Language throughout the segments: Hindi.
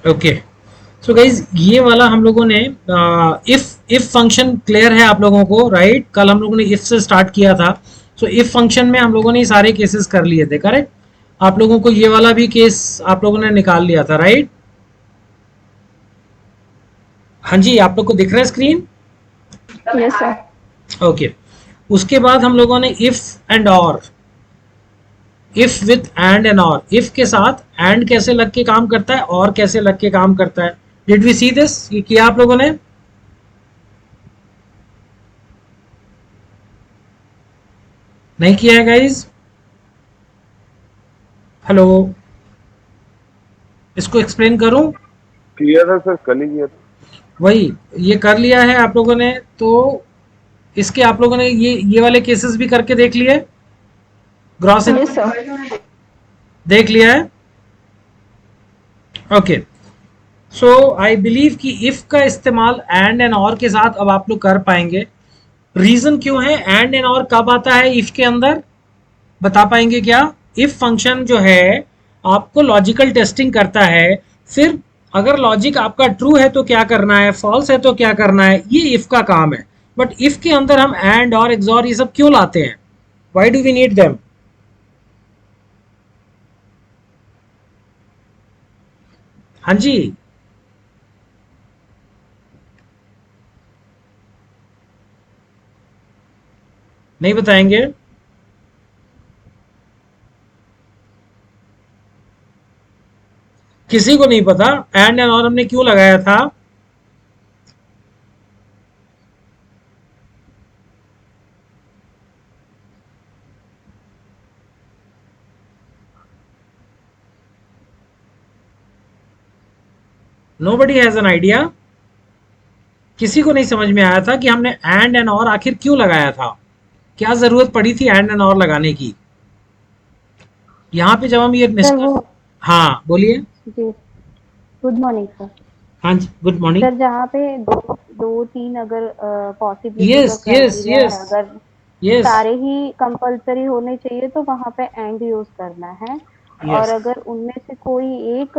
ओके, सो गाइज ये वाला हम लोगों ने इफ फंक्शन क्लियर है आप लोगों को, राइट? कल हम लोगों ने इफ से स्टार्ट किया था। सो इफ फंक्शन में हम लोगों ने सारे केसेस कर लिए थे, करेक्ट? आप लोगों को ये वाला भी केस आप लोगों ने निकाल लिया था, राइट? हाँ जी, आप लोग को दिख रहा है स्क्रीन? Yes sir. ओके, उसके बाद हम लोगों ने इफ एंड और, इफ विथ एंड और, इफ के साथ एंड कैसे लग के काम करता है और कैसे लग के काम करता है। Did we see this? ये किया आप लोगों ने? नहीं किया है गाइज? हेलो, इसको एक्सप्लेन करूं? किया था सर, कल ही किया था। वही, ये कर लिया है आप लोगों ने तो इसके आप लोगों ने ये वाले केसेस भी करके देख लिए? Gross in yes sir. देख लिया है? ओके, सो आई बिलीव कि इफ का इस्तेमाल एंड और के साथ अब आप लोग कर पाएंगे। रीजन क्यों है? एंड और कब आता है इफ के अंदर, बता पाएंगे क्या? इफ फंक्शन जो है आपको लॉजिकल टेस्टिंग करता है, फिर अगर लॉजिक आपका ट्रू है तो क्या करना है, फॉल्स है तो क्या करना है, ये इफ का काम है। बट इफ के अंदर हम एंड और एक्सॉर ये सब क्यों लाते हैं? Why do we need them? हाँ जी, नहीं बताएंगे? किसी को नहीं पता एंड और हमने क्यों लगाया था? Nobody has an idea? किसी को नहीं समझ में आया था कि हमने एंड और आखिर क्यों लगाया था? क्या जरूरत पड़ी थी एंड और लगाने की? यहाँ पे जब हम ये सर वो निष्कर्ष, हाँ बोलिए। जी, गुड मॉर्निंग सर। हाँ जी, गुड मॉर्निंग। सर जहाँ पे दो तीन अगर पॉसिबिलिटीज और यस यस क्राइटेरिया यस है, अगर यस सारे ही कंपलसरी होने चाहिए तो वहाँ पे एंड यूज करना है। और यस, अगर उनमें से कोई एक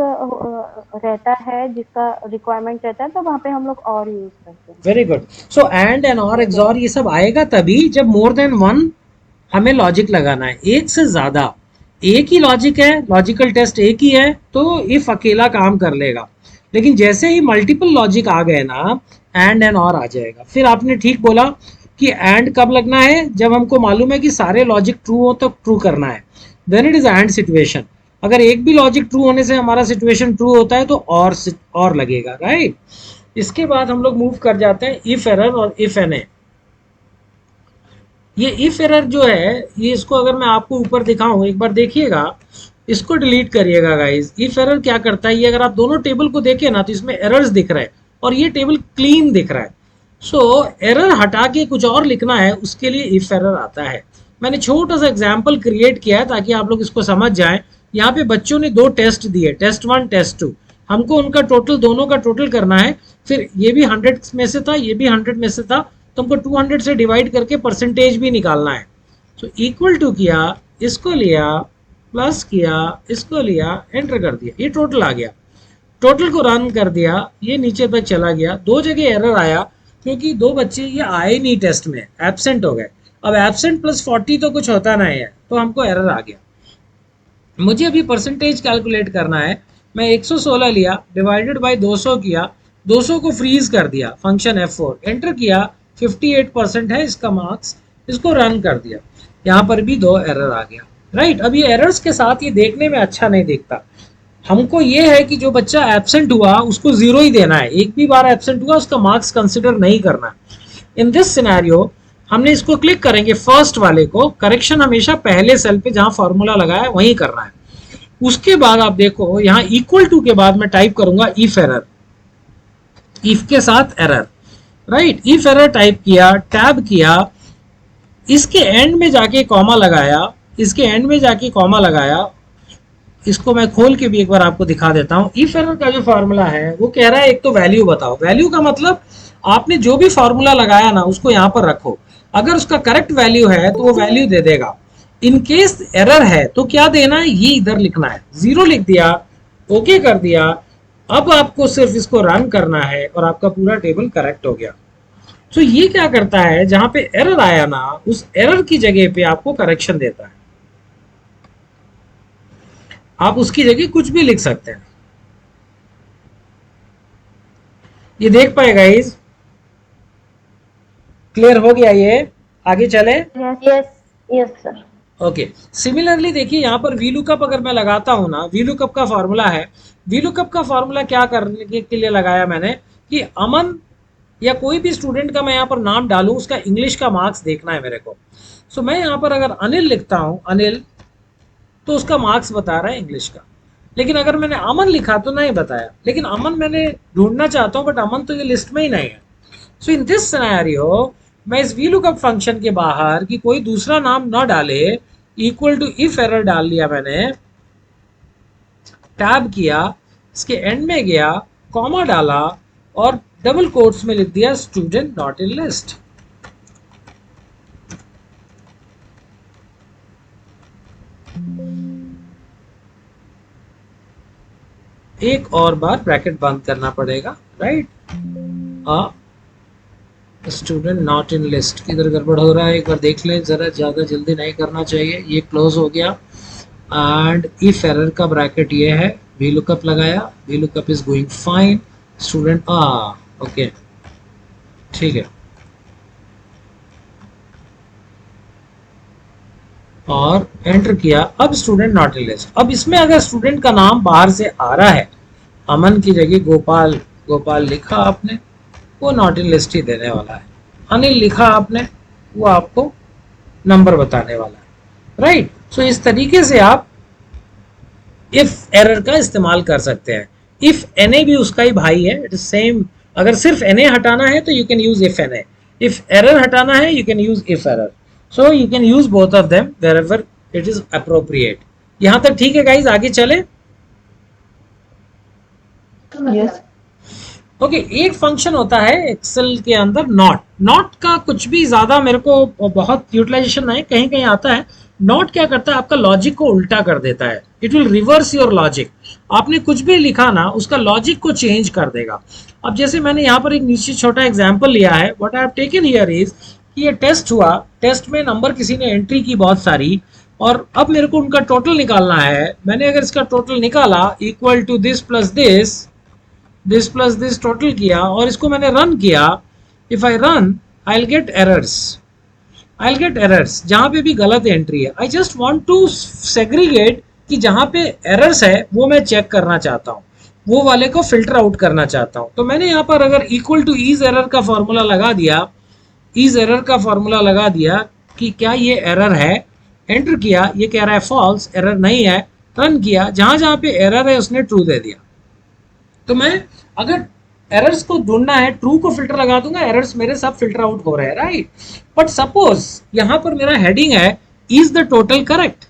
रहता है जिसका रिक्वायरमेंट रहता है तो वहाँ पे हम लोग और यूज करते हैं। Very good. सो एंड और ठीक है। एक्सॉर ये सब आएगा तभी जब मोर देन वन हमें लॉजिक लगाना है, एक से ज्यादा। एक ही लॉजिक है, लॉजिकल टेस्ट एक ही है तो इफ अकेला काम कर लेगा। लेकिन जैसे ही मल्टीपल लॉजिक आ गए ना, एंड और आ जाएगा। फिर आपने ठीक बोला कि एंड कब लगना है? जब हमको मालूम है कि सारे लॉजिक ट्रू हो तो ट्रू करना है, then it is and situation. अगर एक भी लॉजिक ट्रू होने से हमारा सिचुएशन ट्रू होता है तो और लगेगा, राइट? इसके बाद हम लोग मूव कर जाते हैं इफ एरर और इफ एन ए। ये इफ एरर जो है, ये इसको अगर मैं आपको ऊपर दिखाऊं एक बार देखिएगा, इसको डिलीट करिएगा गाइस। इफ एरर क्या करता है, ये अगर आप दोनों टेबल को देखें ना तो इसमें एरर्स दिख रहा है और ये टेबल क्लीन दिख रहा है। सो एरर हटा के कुछ और लिखना है, उसके लिए इफ एरर आता है। मैंने छोटा सा एग्जाम्पल क्रिएट किया है ताकि आप लोग इसको समझ जाएं। यहाँ पे बच्चों ने दो टेस्ट दिए, टेस्ट 1 टेस्ट 2। हमको उनका टोटल, दोनों का टोटल करना है। फिर ये भी 100 में से था, ये भी 100 में से था, तो हमको 200 से डिवाइड करके परसेंटेज भी निकालना है। तो इक्वल टू किया, इसको लिया, प्लस किया, इसको लिया, एंटर कर दिया, ये टोटल आ गया। टोटल को रन कर दिया, ये नीचे तक चला गया। दो जगह एरर आया क्योंकि दो बच्चे ये आए नहीं टेस्ट में, एब्सेंट हो गए। अब एब्सेंट प्लस 40 तो कुछ होता नहीं है, तो हमको एरर आ गया। मुझे अभी परसेंटेज कैलकुलेट करना है। मैं 116 लिया, डिवाइडेड बाय 200 किया, 200 को फ्रीज कर दिया, फंक्शन F4 एंटर किया, 58% है इसका मार्क्स। इसको रन कर दिया, यहाँ पर भी दो एरर आ गया, राइट? अब ये एरर्स के साथ ये देखने में अच्छा नहीं दिखता। हमको ये है कि जो बच्चा एब्सेंट हुआ उसको जीरो ही देना है, एक भी बार एब्सेंट हुआ उसका मार्क्स कंसिडर नहीं करना। इन दिस सिनेरियो हमने इसको क्लिक करेंगे फर्स्ट वाले को, करेक्शन हमेशा पहले सेल पे जहां फॉर्मूला लगाया है वहीं करना है। उसके बाद आप देखो यहाँ इक्वल टू के बाद मैं टाइप करूंगा इफ एरर, इफ के साथ error, right? If error type किया, टैब किया, इसके एंड में जाके कॉमा लगाया, इसके एंड में जाके कॉमा लगाया। इसको मैं खोल के भी एक बार आपको दिखा देता हूं। इफ एरर का जो फॉर्मूला है वो कह रहा है एक तो वैल्यू बताओ। वैल्यू का मतलब आपने जो भी फॉर्मूला लगाया ना उसको यहां पर रखो। अगर उसका करेक्ट वैल्यू है तो वो वैल्यू दे देगा। इन केस एरर है तो क्या देना है, ये इधर लिखना है। जीरो लिख दिया, ओके कर दिया, अब आपको सिर्फ इसको रन करना है और आपका पूरा टेबल करेक्ट हो गया। तो ये क्या करता है, जहां पे एरर आया ना, उस एरर की जगह पे आपको करेक्शन देता है। आप उसकी जगह कुछ भी लिख सकते हैं। ये देख पाए गाइस, क्लियर हो गया ये? आगे चले। Yes yes sir. Okay, similarly देखिए यहाँ पर वी लुकअप अगर मैं लगाता हूं ना, वी लुकअप का फॉर्मूला है। वी लुकअप का फॉर्मूला क्या करने के लिए लगाया मैंने कि अमन या कोई भी स्टूडेंट का मैं यहाँ पर नाम डालूं, उसका इंग्लिश का मार्क्स देखना है मेरे को। सो मैं यहाँ पर अगर अनिल लिखता हूं, अनिल, तो उसका मार्क्स बता रहा है इंग्लिश का। लेकिन अगर मैंने अमन लिखा तो नहीं बताया। लेकिन अमन मैंने ढूंढना चाहता हूं, बट अमन तो ये लिस्ट में ही नहीं है। सो इन दिस सिनेरियो मैं इस वी लुकअप फंक्शन के बाहर कि कोई दूसरा नाम ना डाले, इक्वल टू इफ एरर डाल लिया मैंने, टैब किया, इसके एंड में गया, कॉमा डाला और डबल कोट्स में लिख दिया स्टूडेंट नॉट इन लिस्ट। एक और बार ब्रैकेट बंद करना पड़ेगा, right? Student not in list, किधर गड़बड़ हो रहा है एक बार देख लें जरा, ज्यादा जल्दी नहीं करना चाहिए। ये क्लोज हो गया एंड इफ एरर का ब्रैकेट ये है, वी लुकअप लगाया, V lookup is going fine, student okay ठीक है, और एंटर किया। अब स्टूडेंट नॉट इन लिस्ट। अब इसमें अगर स्टूडेंट का नाम बाहर से आ रहा है, अमन की जगह गोपाल, गोपाल लिखा आपने, वो नॉट इन लिस्ट ही देने वाला है। अनिल लिखा आपने, वो आपको नंबर बताने वाला है, राइट? सो इस तरीके से आप इफ एरर का इस्तेमाल कर सकते हैं। इफ एन भी उसका ही भाई है, इट इज सेम। अगर सिर्फ एन हटाना है तो you can use if N, if error हटाना है you can use if error. So you can use both of them wherever it is appropriate. यहां तक ठीक है गाइज, आगे चले। यस ओके, एक फंक्शन होता है एक्सेल के अंदर नॉट। नॉट का कुछ भी ज्यादा मेरे को बहुत यूटिलाइजेशन नहीं, कहीं कहीं आता है। नॉट क्या करता है, आपका लॉजिक को उल्टा कर देता है। It will reverse your logic. आपने कुछ भी लिखा ना, उसका लॉजिक को चेंज कर देगा। अब जैसे मैंने यहाँ पर एक नीचे छोटा एग्जाम्पल लिया है, what I have taken here is कि ये टेस्ट हुआ, टेस्ट में नंबर किसी ने एंट्री की बहुत सारी, और अब मेरे को उनका टोटल निकालना है। मैंने अगर इसका टोटल निकाला equal to this plus this total किया और इसको मैंने रन किया, if I run I will get errors जहां पे भी गलत एंट्री है। I just want to segregate कि जहां पे एरर्स है वो मैं चेक करना चाहता हूँ, वो वाले को फिल्टर आउट करना चाहता हूँ। तो मैंने यहाँ पर अगर इक्वल टू ईज एरर का फॉर्मूला लगा दिया, ईज एरर का फॉर्मूला लगा दिया कि क्या ये एरर है, एंटर किया, ये कह रहा है फॉल्स, एरर नहीं है, रन किया, जहां जहां पे एरर है उसने ट्रू दे दिया। तो मैं अगर एरर्स को ढूंढना है, ट्रू को फिल्टर लगा दूंगा, एरर्स मेरे सब फिल्टर आउट हो रहे हैं, राइट? बट सपोज यहां पर मेरा हेडिंग है इज द टोटल करेक्ट,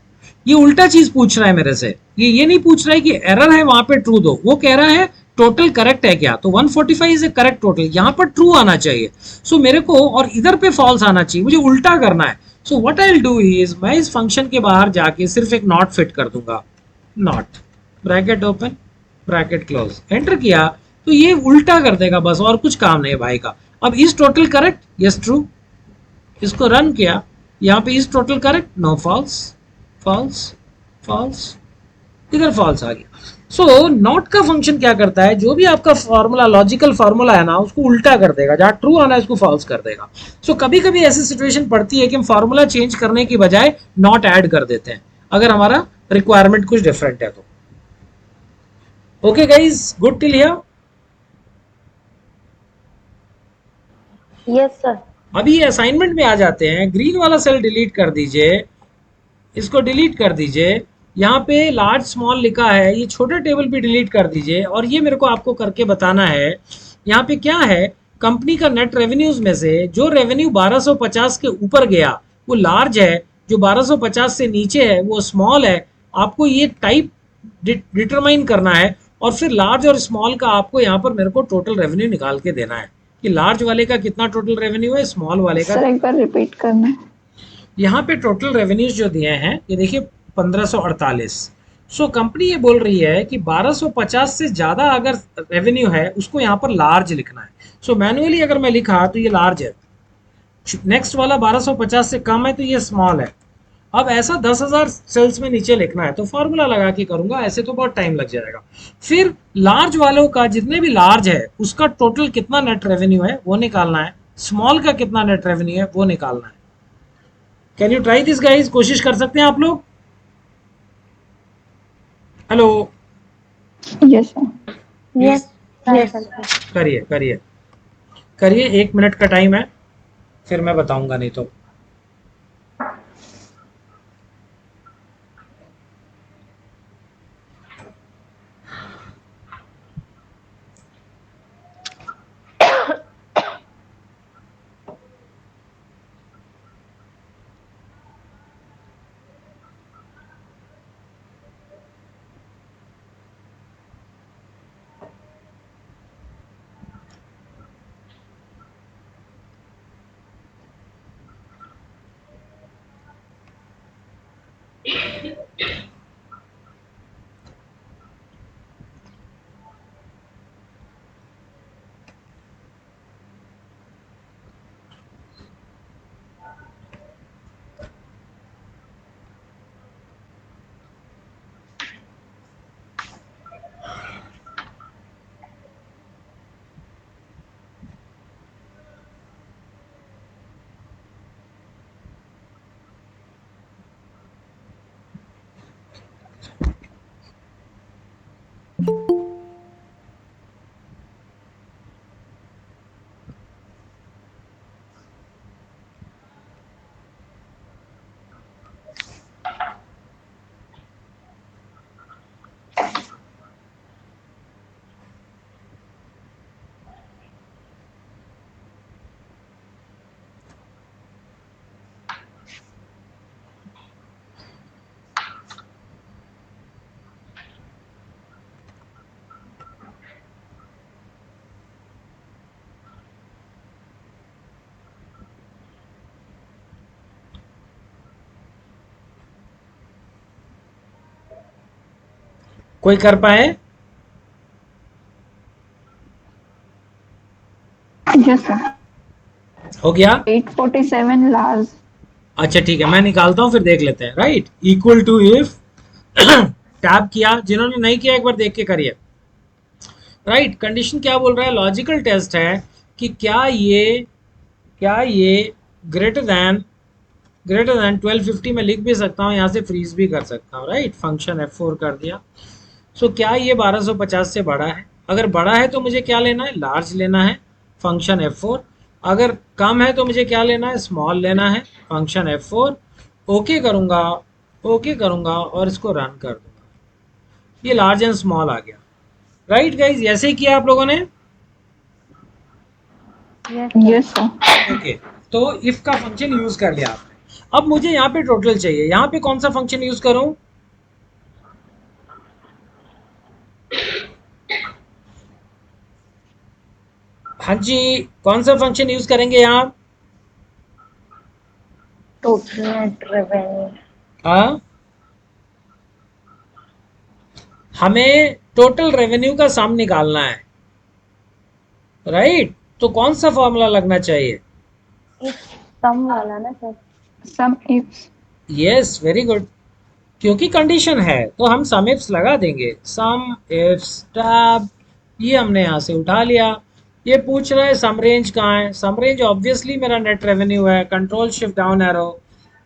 ये उल्टा चीज पूछ रहा है मेरे से। ये नहीं पूछ रहा है कि एरर है वहां पे ट्रू दो, वो कह रहा है टोटल करेक्ट है क्या। तो 145 इज ए करेक्ट टोटल, यहां पर ट्रू आना चाहिए। सो मेरे को और इधर पे फॉल्स आना चाहिए, मुझे उल्टा करना है। So what I will do is, मैं इस फंक्शन के बाहर जाके सिर्फ एक नॉट फिट कर दूंगा, not, bracket open, bracket close, enter किया, तो ये उल्टा कर देगा बस, और कुछ काम नहीं है भाई का। अब is total correct, yes true, इसको रन किया, यहाँ पे is total correct, no false, false, false, इधर फॉल्स आ गया। सो नॉट का फंक्शन क्या करता है, जो भी आपका फॉर्मूला, लॉजिकल फॉर्मूला है ना, उसको उल्टा कर देगा, जहां ट्रू आना है उसको फॉल्स कर देगा। सो कभी कभी ऐसी सिचुएशन पड़ती है कि हम फॉर्मूला चेंज करने की बजाय नॉट ऐड कर देते हैं, अगर हमारा रिक्वायरमेंट कुछ डिफरेंट है तो। Okay guys, good till here. Yes sir. अभी असाइनमेंट में आ जाते हैं। ग्रीन वाला सेल डिलीट कर दीजिए, इसको डिलीट कर दीजिए। यहाँ पे लार्ज स्मॉल लिखा है, ये छोटे टेबल भी डिलीट कर दीजिए। और ये मेरे को आपको करके बताना है, यहाँ पे क्या है, कंपनी का नेट रेवेन्यूज में से जो रेवेन्यू 1250 के ऊपर गया वो लार्ज है, जो 1250 से नीचे है वो स्मॉल है। आपको ये टाइप डिटरमाइन करना है, और फिर लार्ज और स्मॉल का आपको यहाँ पर मेरे को टोटल रेवेन्यू निकाल के देना है कि लार्ज वाले का कितना टोटल रेवेन्यू है, स्मॉल वाले का। सर एक बार रिपीट करना है। यहाँ पे टोटल रेवेन्यूज जो दिए हैं, ये देखिए 1548, सो कंपनी ये बोल रही है कि 1250 से ज्यादा अगर रेवेन्यू है उसको यहाँ पर लार्ज लिखना है। सो मैनुअली अगर मैं लिखा तो ये लार्ज है, नेक्स्ट वाला 1250 से कम है तो ये स्मॉल है। अब ऐसा 10,000 सेल्स में नीचे लिखना है तो फॉर्मूला लगा के करूंगा, ऐसे तो बहुत टाइम लग जाएगा। फिर लार्ज वालों का जितने भी लार्ज है उसका टोटल कितना नेट रेवेन्यू है वो निकालना है, स्मॉल का कितना नेट रेवेन्यू है वो निकालना है। Can you try this guys? कोशिश कर सकते हैं आप लोग? Hello? Yes sir. Please yes, try करते करिए करिए करिए, 1 मिनट का टाइम है, फिर मैं बताऊंगा नहीं तो। कोई कर पाए? Yes sir. हो गया? 847 लार्ज। अच्छा ठीक है, मैं निकालता हूँ फिर देख लेते हैं। Right, equal to if tab किया, जिन्होंने नहीं किया एक बार देख के करिए। राइट, कंडीशन क्या बोल रहा है? लॉजिकल टेस्ट है कि क्या ये ग्रेटर दैन 1250 में लिख भी सकता हूँ, यहाँ से फ्रीज भी कर सकता हूँ। राइट, फंक्शन F4 कर दिया। सो क्या ये 1250 से बड़ा है? अगर बड़ा है तो मुझे क्या लेना है? लार्ज लेना है, फंक्शन F4। अगर कम है तो मुझे क्या लेना है? स्मॉल लेना है, फंक्शन F4। ओके करूँगा, ओके करूँगा और इसको रन कर दूंगा। ये लार्ज एंड स्मॉल आ गया। राइट गाइज, ऐसे ही किया आप लोगों ने? Yes yes sir. ओके, तो इफ का फंक्शन यूज कर लिया आपने। अब मुझे यहाँ पे टोटल चाहिए, यहाँ पे कौन सा फंक्शन यूज करूं? हाँ जी, कौन सा फंक्शन यूज करेंगे यहाँ? Total net revenue. हाँ, हमें टोटल रेवेन्यू का सम निकालना है। राइट, तो कौन सा फॉर्मूला लगना चाहिए? इफ सम वाला ना सर। सम इफ्स। Yes, very good. क्योंकि कंडीशन है तो हम सम इफ्स लगा देंगे। सम इफ्स टैब, ये हमने यहाँ से उठा लिया। ये पूछ रहा है सम रेंज कहाँ है? सम रेंज ऑब्वियसली मेरा नेट रेवेन्यू है, control shift down arrow.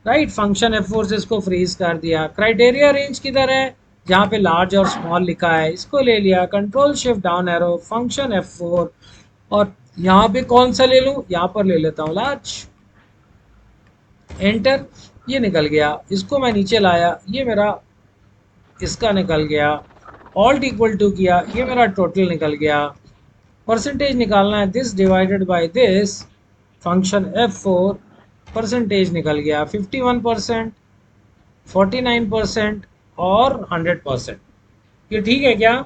Right, function F4 से इसको फ्रीज कर दिया। क्राइटेरिया रेंज किधर है? जहाँ पे लार्ज और स्मॉल लिखा है इसको ले लिया, control shift down arrow, function F4। और यहाँ पे कौन सा ले लूँ? यहाँ पर ले लेता हूँ लार्ज, एंटर। ये निकल गया, इसको मैं नीचे लाया, ये मेरा इसका निकल गया। ऑल्ट इक्वल टू किया, ये मेरा टोटल निकल गया। परसेंटेज निकालना है, this divided by this, function F4। Percentage निकल गया 51%, 49% और 100%। ये ठीक है क्या?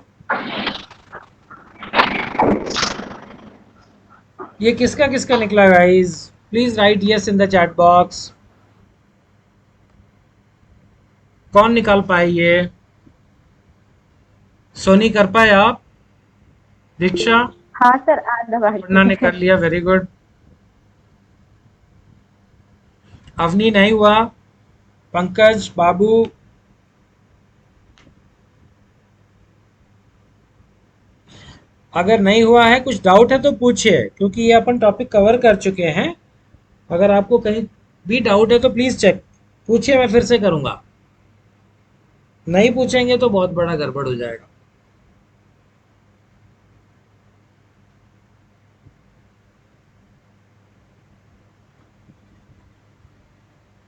ये किसका किसका निकला guys? Please right yes in the chat box. कौन निकाल पाए ये? सोनी कर पाए आप? दीक्षा? हाँ सर, आधा बार पन्ना ने कर लिया, वेरी गुड। अवनी नहीं हुआ। पंकज, बाबू? अगर नहीं हुआ है, कुछ डाउट है तो पूछिए, क्योंकि ये अपन टॉपिक कवर कर चुके हैं। अगर आपको कहीं भी डाउट है तो प्लीज चेक पूछिए, मैं फिर से करूंगा। नहीं पूछेंगे तो बहुत बड़ा गड़बड़ हो जाएगा।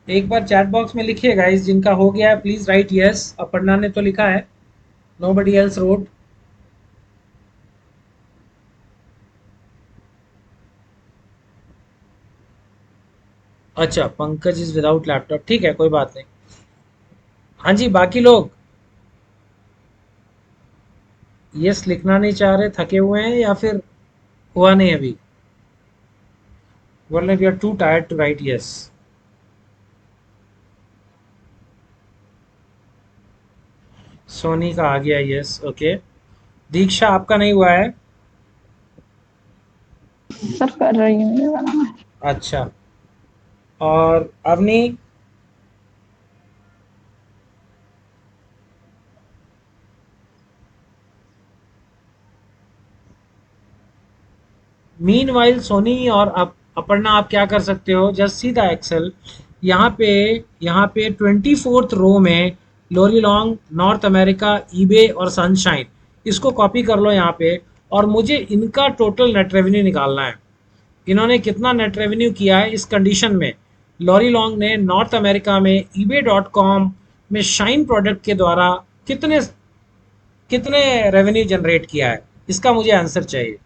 एक बार चैट बॉक्स में लिखिए गाइस, जिनका हो गया है प्लीज राइट यस। अपर्णा ने तो लिखा है, नोबडी एल्स रोट। अच्छा, पंकज इज विदाउट लैपटॉप, ठीक है, कोई बात नहीं। हाँ जी, बाकी लोग यस लिखना नहीं चाह रहे, थके हुए हैं, या फिर हुआ नहीं अभी? वरना we are too tired to write yes. Soni का आ गया यस, ओके। दीक्षा, आपका नहीं हुआ है? सर कर रही हूँ ये वाला मैं। अच्छा, और अवनी? मीनवाइल सोनी और अपर्णा, आप क्या कर सकते हो, जस्ट सी द एक्सेल। यहाँ पे यहाँ पे 24th रो में लोरी लॉन्ग, नॉर्थ अमेरिका, ईबे और सनशाइन, इसको कॉपी कर लो यहाँ पे। और मुझे इनका टोटल नेट रेवेन्यू निकालना है। इन्होंने कितना नेट रेवेन्यू किया है इस कंडीशन में। लॉरी लॉन्ग ने नॉर्थ अमेरिका में eBay.com में शाइन प्रोडक्ट के द्वारा कितने कितने रेवेन्यू जनरेट किया है, इसका मुझे आंसर चाहिए।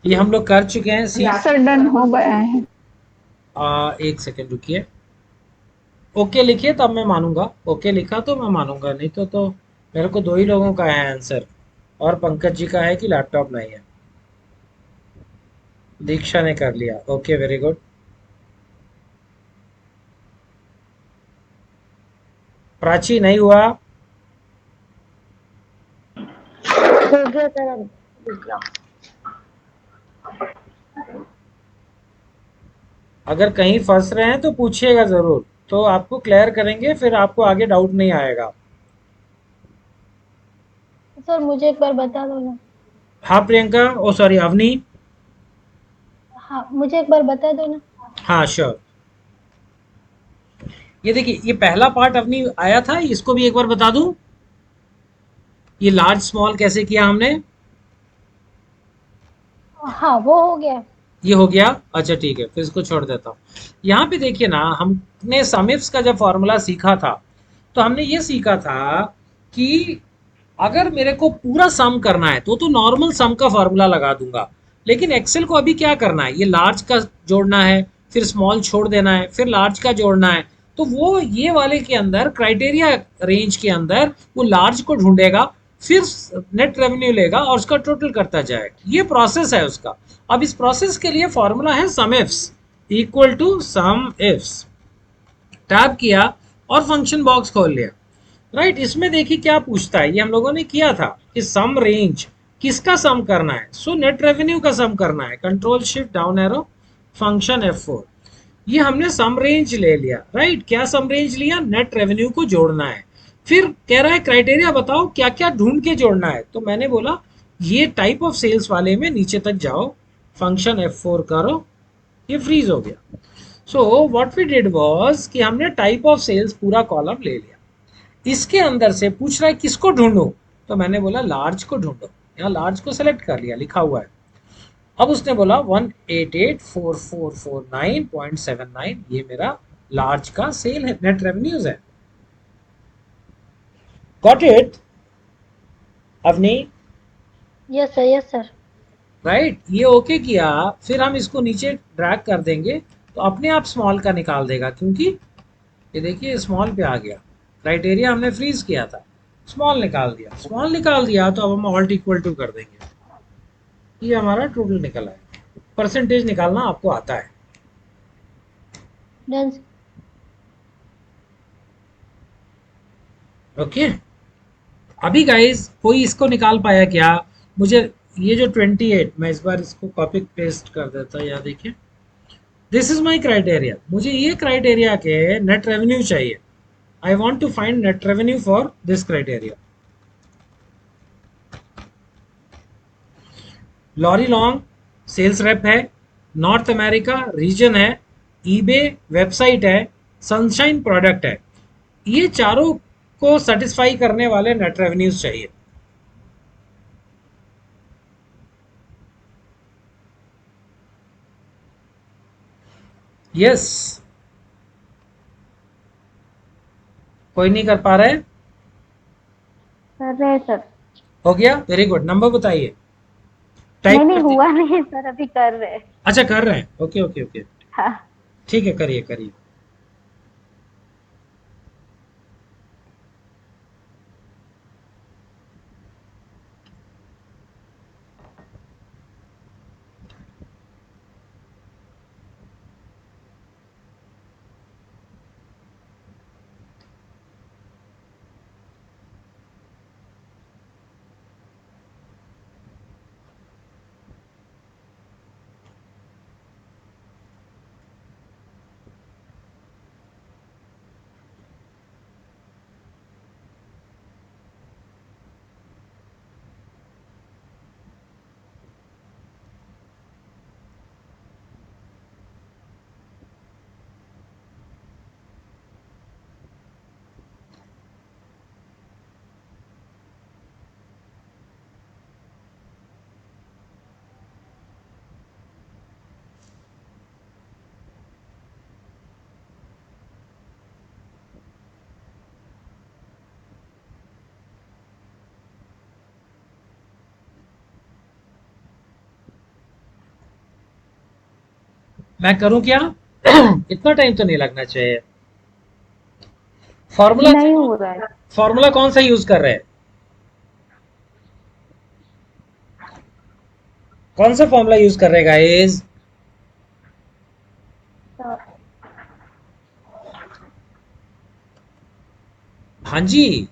ये हम लोग कर चुके हैं सी। सर डन हो गया है। एक सेकेंड रुकिए। ओके लिखिए तब मैं मानूंगा। ओके लिखा तो मैं मानूंगा, नहीं तो मेरे को दो ही लोगों का है आंसर, और पंकज जी का है कि लैपटॉप नहीं है। दीक्षा ने कर लिया, ओके वेरी गुड। प्राची नहीं हुआ? हो गया सर, अब हो गया। अगर कहीं फंस रहे हैं तो पूछिएगा जरूर, तो आपको क्लियर करेंगे, फिर आपको आगे डाउट नहीं आएगा। सर मुझे एक बार बता दो ना। हाँ प्रियंका, ओ सॉरी अवनी। हाँ, मुझे एक बार बता दो ना। हाँ श्योर। ये देखिए, ये पहला पार्ट अवनी आया था, इसको भी एक बार बता दूं। ये लार्ज स्मॉल कैसे किया हमने? हाँ, वो हो गया। ये हो गया, अच्छा ठीक है, फिर इसको छोड़ देता हूँ। यहाँ पे देखिए ना, हमने समिफ्स का जब फॉर्मूला सीखा था, तो हमने ये सीखा था कि अगर मेरे को पूरा सम करना है तो नॉर्मल सम का फॉर्मूला लगा दूंगा। लेकिन एक्सेल को अभी क्या करना है, ये लार्ज का जोड़ना है, फिर स्मॉल छोड़ देना है, फिर लार्ज का जोड़ना है। तो वो ये वाले के अंदर क्राइटेरिया रेंज के अंदर वो लार्ज को ढूंढेगा, फिर नेट रेवेन्यू लेगा और उसका टोटल करता जाएगा। ये प्रोसेस है उसका। अब इस प्रोसेस के लिए फॉर्मूला है sum ifs equal to sum ifs. Tab किया और फंक्शन बॉक्स खोल लिया। राइट, इसमें देखिए क्या पूछता है, ये हम लोगों ने किया था कि सम रेंज किसका सम करना है। सो नेट रेवेन्यू का सम करना है। Control shift down arrow, function F4। ये हमने सम रेंज ले लिया। राइट, क्या सम रेंज लिया, नेट रेवेन्यू को जोड़ना है। फिर कह रहा है क्राइटेरिया बताओ क्या क्या ढूंढ के जोड़ना है, तो मैंने बोला ये टाइप ऑफ सेल्स वाले में नीचे तक जाओ, फंक्शन F4 करो, ये फ्रीज हो गया। So what we did was कि हमने टाइप ऑफ सेल्स पूरा कॉलम ले लिया। इसके अंदर से पूछ रहा है किसको ढूंढो, तो मैंने बोला लार्ज को ढूंढो। यहाँ लार्ज को सेलेक्ट कर लिया, लिखा हुआ है। अब उसने बोला 1884449.79, ये मेरा लार्ज का सेल है, नेट रेवेन्यूज है। Got it Avani? Yes sir, yes sir. Right, ये ओके किया। फिर हम इसको नीचे ड्रैग कर देंगे तो अपने आप स्मॉल का निकाल देगा, क्योंकि ये देखिए स्मॉल पे आ गया। क्राइटेरिया हमने फ्रीज किया था, स्मॉल निकाल दिया, स्मॉल निकाल दिया तो अब हम ऑल्ट इक्वल टू कर देंगे, ये हमारा टोटल निकल आया। परसेंटेज निकालना आपको आता है। डन। ओके, अभी गाइस कोई इसको निकाल पाया क्या? मुझे ये जो 28, मैं इस बार इसको कॉपी पेस्ट कर देता, या देखिए, दिस इज माई क्राइटेरिया, मुझे ये क्राइटेरिया के नेट रेवेन्यू चाहिए। I want to find net revenue for this criteria. Laurie long sales rep है, नॉर्थ अमेरिका रीजन है, ईबे वेबसाइट है, सनशाइन प्रोडक्ट है, ये चारों को सेटिस्फाई करने वाले नेट रेवेन्यूज चाहिए। यस, कोई नहीं कर पा रहे? कर रहे हैं सर। हो गया, वेरी गुड। नंबर बताइए, नहीं टाइप नहीं कर हुआ नहीं सर, अभी कर रहे हैं। अच्छा कर रहे हैं, ओके ओके ओके, हाँ। ठीक है, करिए करिए। मैं करूं क्या? इतना टाइम तो नहीं लगना चाहिए। फॉर्मूला, नहीं हो रहा है। फॉर्मूला कौन सा यूज कर रहे हैं? कौन सा फॉर्मूला यूज कर रहे हैं गाइस? तो हाँ जी,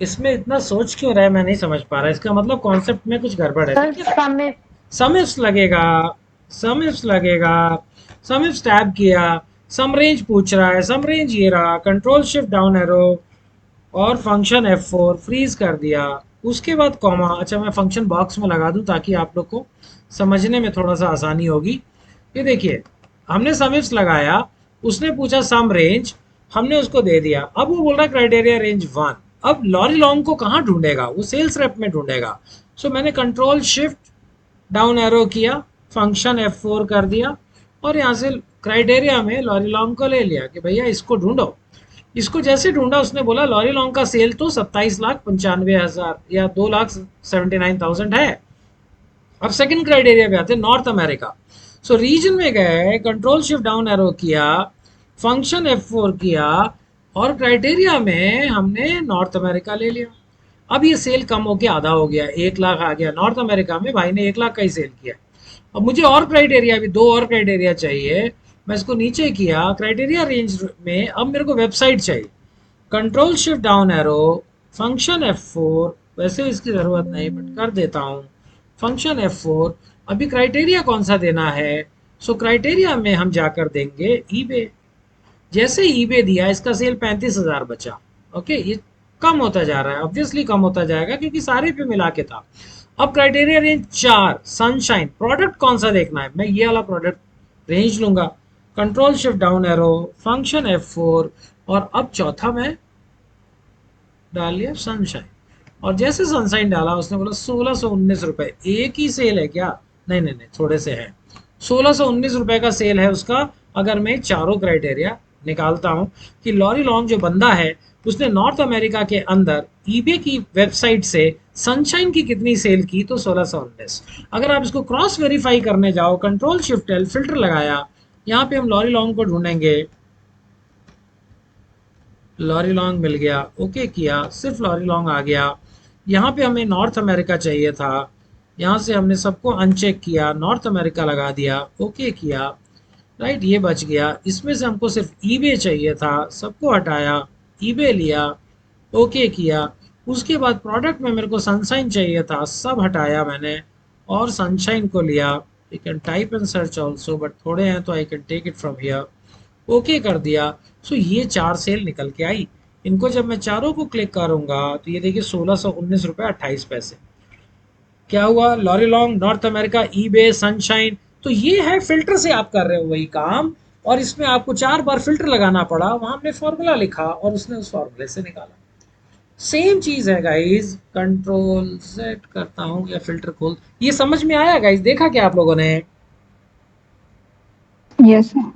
इसमें इतना सोच क्यों रहा है मैं नहीं समझ पा रहा, इसका मतलब कॉन्सेप्ट में कुछ गड़बड़ है। सर देखिए, समय। सम इफ्स लगेगा, सम इफ्स लगेगा, सम इफ्स टैब किया, सम रेंज पूछ रहा है, सम रेंज ये रहा, कंट्रोल शिफ्ट डाउन एरो और फंक्शन F4 फ्रीज कर दिया, उसके बाद कॉमा। अच्छा, मैं फंक्शन बॉक्स में लगा दूं ताकि आप लोग को समझने में थोड़ा सा आसानी होगी। ये देखिए, हमने सम इफ्स लगाया, उसने पूछा सम रेंज, हमने उसको दे दिया, अब वो बोल रहा है क्राइटेरिया रेंज 1। अब लॉरी लॉन्ग को कहाँ ढूंढेगा? वो सेल्स रेप में ढूंढेगा। सो मैंने कंट्रोल शिफ्ट डाउन एरो किया, फंक्शन F4 कर दिया, और यहाँ से क्राइटेरिया में लॉरी लॉन्ग को ले लिया कि भैया इसको ढूंढो। इसको जैसे ढूंढा, उसने बोला लॉरी लॉन्ग का सेल तो 27,95,000 या 2,79,000 है। अब सेकंड क्राइटेरिया पे आते हैं, नॉर्थ अमेरिका। सो रीजन में गए, कंट्रोल शिफ्ट डाउन एरो किया, फंक्शन F4 किया, और क्राइटेरिया में हमने नॉर्थ अमेरिका ले लिया। अब ये सेल कम होके आधा हो गया, 1 लाख आ गया नॉर्थ अमेरिका में, भाई ने 1 लाख का ही सेल किया। अब मुझे और क्राइटेरिया, भी 2 और क्राइटेरिया चाहिए। मैं इसको नीचे किया, क्राइटेरिया रेंज में अब मेरे को वेबसाइट चाहिए, control shift down arrow, function F4, वैसे इसकी ज़रूरत नहीं बट कर देता हूँ, फंक्शन F4। अभी क्राइटेरिया कौन सा देना है? सो क्राइटेरिया में हम जाकर देंगे ईबे। जैसे ईबे दिया, इसका सेल 35,000 बचा। ओके, ये कम होता जा रहा है, ऑब्वियसली कम होता जाएगा क्योंकि सारे पे मिला के था। अब क्राइटेरिया रेंज 4, सनशाइन प्रोडक्ट कौन सा देखना है? मैं ये वाला प्रोडक्ट रेंज लूंगा, control shift down arrow, function F4, और अब चौथा मैं डाल लिया सनशाइन। और जैसे सनशाइन डाला, उसने बोला 1619 रुपए। एक ही सेल है क्या? नहीं नहीं नहीं, थोड़े से हैं। 1619 रुपए का सेल है उसका। अगर मैं चारों क्राइटेरिया निकालता हूं कि लॉरी लॉन्ग जो बंदा है, उसने नॉर्थ अमेरिका के अंदर ईबे की वेबसाइट से सनशाइन की कितनी सेल की, तो 1619। अगर आप इसको क्रॉस वेरीफाई करने जाओ, कंट्रोल शिफ्ट एल फिल्टर लगाया, यहाँ पे हम लॉरी लॉन्ग को ढूंढेंगे, लॉरीलॉन्ग मिल गया, ओके किया, सिर्फ लॉरीलॉन्ग आ गया। यहाँ पे हमें नॉर्थ अमेरिका चाहिए था, यहाँ से हमने सबको अनचेक किया, नॉर्थ अमेरिका लगा दिया, ओके किया, राइट, ये बच गया। इसमें से हमको सिर्फ ईबे चाहिए था, सबको हटाया, ईबे लिया, ओके किया। उसके बाद प्रोडक्ट में मेरे को सनशाइन चाहिए था, सब हटाया मैंने और सनशाइन को लिया। You can type and search also, but थोड़े हैं तो I can take it from here, okay कर दिया। सो ये 4 सेल निकल के आई। इनको जब मैं चारों को क्लिक करूंगा तो ये देखिए 1619 रुपये 28 पैसे। क्या हुआ, लॉरीलॉन्ग, नॉर्थ अमेरिका, ईबे, सनशाइन। तो ये है फिल्टर से आप कर रहे हो वही काम, और इसमें आपको 4 बार फिल्टर लगाना पड़ा, वहां हमने फॉर्मूला लिखा और उसने उस फॉर्मूले से निकाला। सेम चीज है गाइज, कंट्रोल सेट करता हूं या फिल्टर खोल। ये समझ में आया गाइज, देखा क्या आप लोगों ने? Yes sir.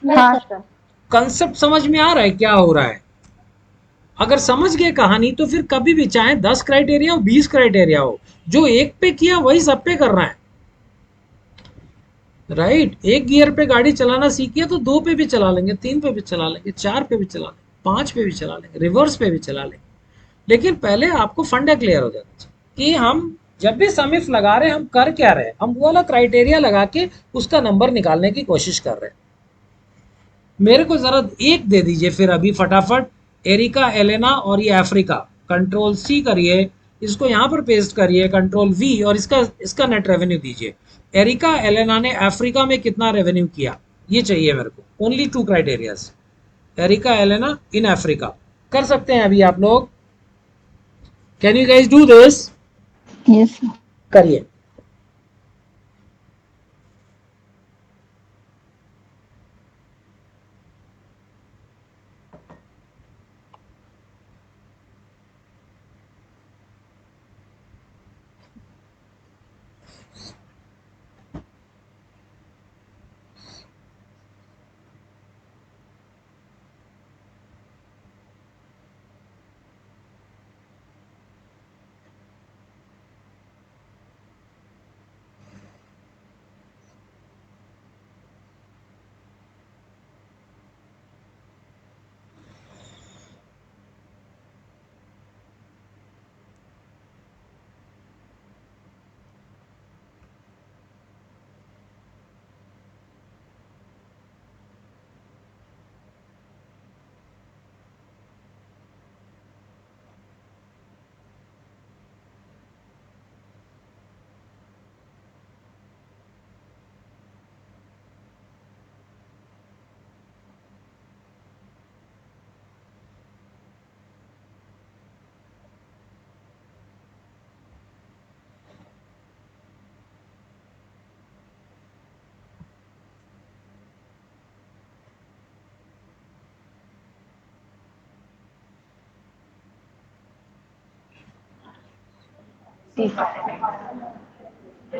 यस हाँ सर। कंसेप्ट समझ में आ रहा है क्या हो रहा है? अगर समझ गए कहानी तो फिर कभी भी, चाहे 10 क्राइटेरिया हो 20 क्राइटेरिया हो, जो एक पे किया वही सब पे कर रहा है, राइट। एक गियर पे गाड़ी चलाना सीखिए तो 2 पे भी चला लेंगे, 3 पे भी चला लेंगे, 4 पे भी चला लेंगे, 5 पे भी चला लेंगे, रिवर्स पे भी चला लेंगे। लेकिन पहले आपको फंडा क्लियर हो जाना चाहिए कि हम जब भी समिफ लगा रहे हैं हम कर क्या रहे हैं, हम वो वाला क्राइटेरिया लगा के उसका नंबर निकालने की कोशिश कर रहे हैं। मेरे को जरा एक दे दीजिए फिर अभी फटाफट, एरिका, एलेना और ये अफ्रीका। कंट्रोल सी करिए, इसको यहाँ पर पेस्ट करिए, कंट्रोल वी, और इसका इसका नेट रेवेन्यू दीजिए। एरिका, एलेना ने अफ्रीका में कितना रेवेन्यू किया, ये चाहिए मेरे को। Only 2 criterias, Erica, Elena in Africa. कर सकते हैं अभी आप लोग? Can you guys do this? Yes sir. करिए।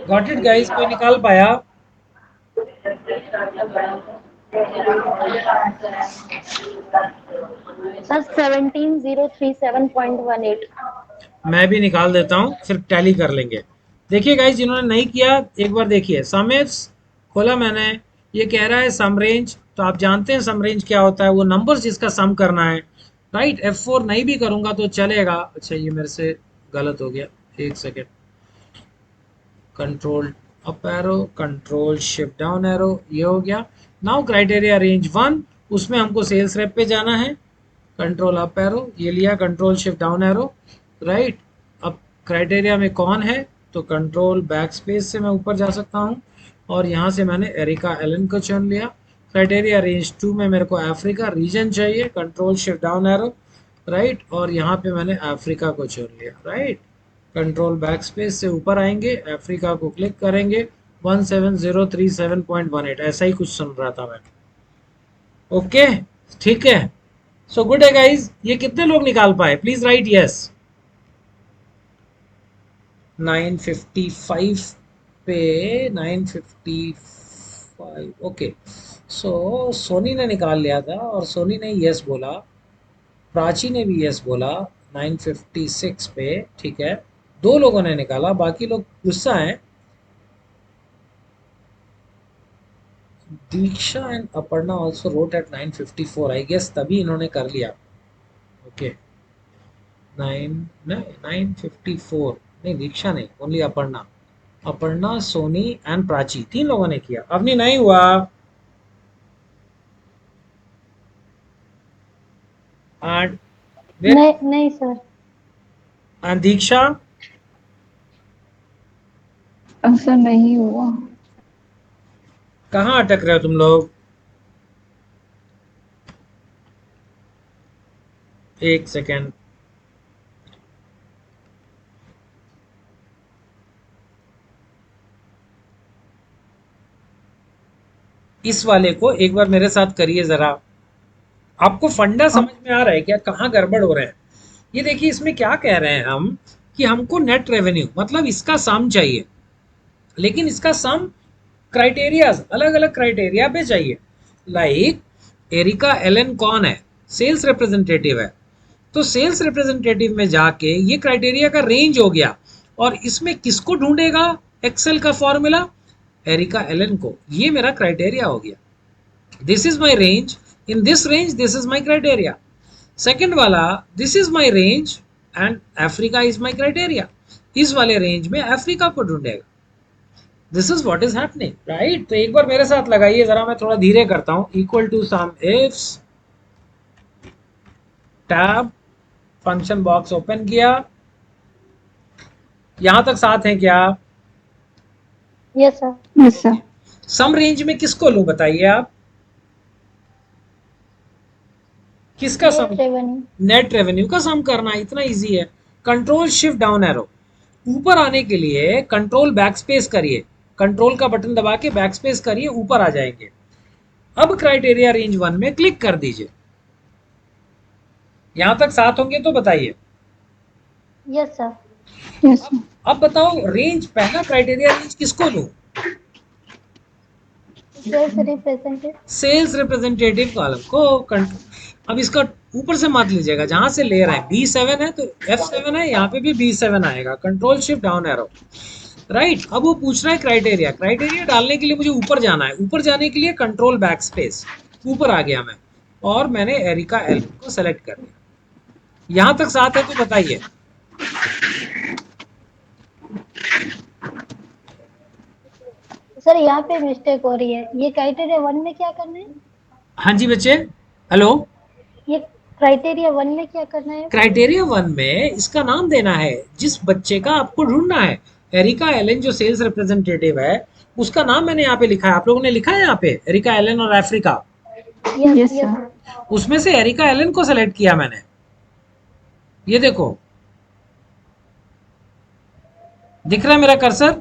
गॉट इट गाइस, कोई निकाल पाया? सर 17037.18। मैं भी निकाल देता हूँ, फिर टैली कर लेंगे। देखिए गाइस, जिन्होंने नहीं किया एक बार देखिए। समेट्स खोला मैंने, ये कह रहा है सम रेंज, तो आप जानते हैं सम रेंज क्या होता है, वो नंबर्स जिसका सम करना है, राइट। F4 नहीं भी करूंगा तो चलेगा। अच्छा ये मेरे से गलत हो गया, एक second. Control up arrow, control shift down arrow, ये हो गया। नाउ क्राइटेरिया रेंज 1, उसमें हमको सेल्स रेप पे जाना है। कंट्रोल अप एरो, ये लिया, control shift down arrow, right. अब क्राइटेरिया में कौन है, तो कंट्रोल बैक स्पेस से मैं ऊपर जा सकता हूँ, और यहाँ से मैंने एरिका एलन को चुन लिया। क्राइटेरिया रेंज 2 में मेरे को अफ्रीका रीजन चाहिए, control shift down arrow, right, और यहाँ पे मैंने अफ्रीका को चुन लिया, राइट। कंट्रोल बैक स्पेस से ऊपर आएंगे, अफ्रीका को क्लिक करेंगे, 17037.18, ऐसा ही कुछ सुन रहा था मैं। ओके, ठीक है। सो गुड है गाइज, ये कितने लोग निकाल पाए, प्लीज राइट यस। 955 पे 955, ओके। सो सोनी ने निकाल लिया था और सोनी ने यस बोला, प्राची ने भी यस बोला 956 पे, ठीक है। 2 लोगों ने निकाला, बाकी लोग गुस्सा हैं। Diksha and Aparna also wrote at 9:54 I guess तभी इन्होंने कर लिया. ओके 9:54 नहीं दीक्षा नहीं ओनली अपर्णा. अपर्णा सोनी एंड प्राची तीन लोगों ने किया. अवनी नहीं हुआ. एंड नहीं नहीं सर. दीक्षा आंसर नहीं हुआ. कहाँ अटक रहे हो तुम लोग. एक सेकेंड. इस वाले को एक बार मेरे साथ करिए जरा. आपको फंडा समझ में आ रहा है क्या कहाँ गड़बड़ हो रहे हैं. ये देखिए इसमें क्या कह रहे हैं हम कि हमको नेट रेवेन्यू मतलब इसका सम चाहिए. लेकिन इसका सम क्राइटेरिया अलग अलग क्राइटेरिया पे चाहिए. लाइक एरिका एलन कौन है. सेल्स रिप्रेजेंटेटिव है. तो सेल्स रिप्रेजेंटेटिव में जाके ये क्राइटेरिया का रेंज हो गया. और इसमें किसको ढूंढेगा एक्सेल का फॉर्मूला. एरिका एलन को. ये मेरा क्राइटेरिया हो गया. This is my range. In this range this is my criteria. Second वाला this is my range and Africa is my criteria. इस वाले रेंज में अफ्रीका को ढूंढेगा. This is what is happening right. तो एक बार मेरे साथ लगाइए जरा. मैं थोड़ा धीरे करता हूं. Equal to sum ifs tab function box open किया. यहां तक साथ है क्या. Yes sir. Yes sir. Sum range में किसको लूं बताइए आप. किसका सम. नेट रेवेन्यू का सम करना है. इतना इजी है. Control shift down arrow. ऊपर आने के लिए कंट्रोल बैक स्पेस करिए. कंट्रोल का बटन दबा के बैक स्पेस करिए ऊपर आ जाएंगे. अब क्राइटेरिया रेंज 1 में क्लिक कर दीजिए. यहां तक साथ होंगे तो बताइए. Yes sir. Yes sir. अब बताओ रेंज पहला क्राइटेरिया रेंज किसको लूं. Sales representative. Sales representative column को. अब इसका ऊपर से मत लीजिएगा. जहां से ले रहे हैं B7 है तो F7 है. यहाँ पे भी B7 आएगा. Control shift down arrow right. अब वो पूछ रहा है क्राइटेरिया. क्राइटेरिया डालने के लिए मुझे ऊपर जाना है. ऊपर जाने के लिए कंट्रोल बैक स्पेस. ऊपर आ गया मैं और मैंने एरिका एल को सेलेक्ट कर लिया. यहां तक साथ है तो बताइए. सर यहाँ पे मिस्टेक हो रही है. ये क्राइटेरिया 1 में क्या करना है. हाँ जी बच्चे. हेलो. ये क्राइटेरिया 1 में क्या करना है. क्राइटेरिया 1 में इसका नाम देना है जिस बच्चे का आपको ढूंढना है. एरिका एलन जो सेल्स रिप्रेजेंटेटिव है उसका नाम मैंने यहाँ पे लिखा है. आप लोगों ने लिखा है यहाँ पे एरिका एलन और अफ्रीका. Yes sir. उसमें से एरिका एलन को सेलेक्ट किया मैंने. ये देखो दिख रहा है मेरा cursor.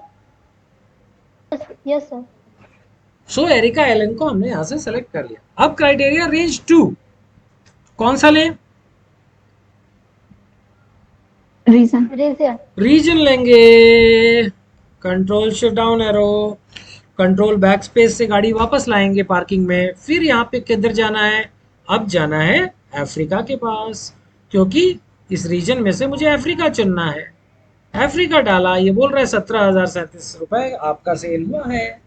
Yes sir. So Erika Allen को हमने यहां से सेलेक्ट कर लिया. अब क्राइटेरिया रेंज 2 कौन सा लें. रीजन. रीजन लेंगे. Control shift down arrow. Control back space से गाड़ी वापस लाएंगे पार्किंग में. फिर यहाँ पे किधर जाना है. अब जाना है अफ्रीका के पास क्योंकि इस रीजन में से मुझे अफ्रीका चुनना है. अफ्रीका डाला. ये बोल रहा है 17,037 रुपए आपका सेल हुआ है.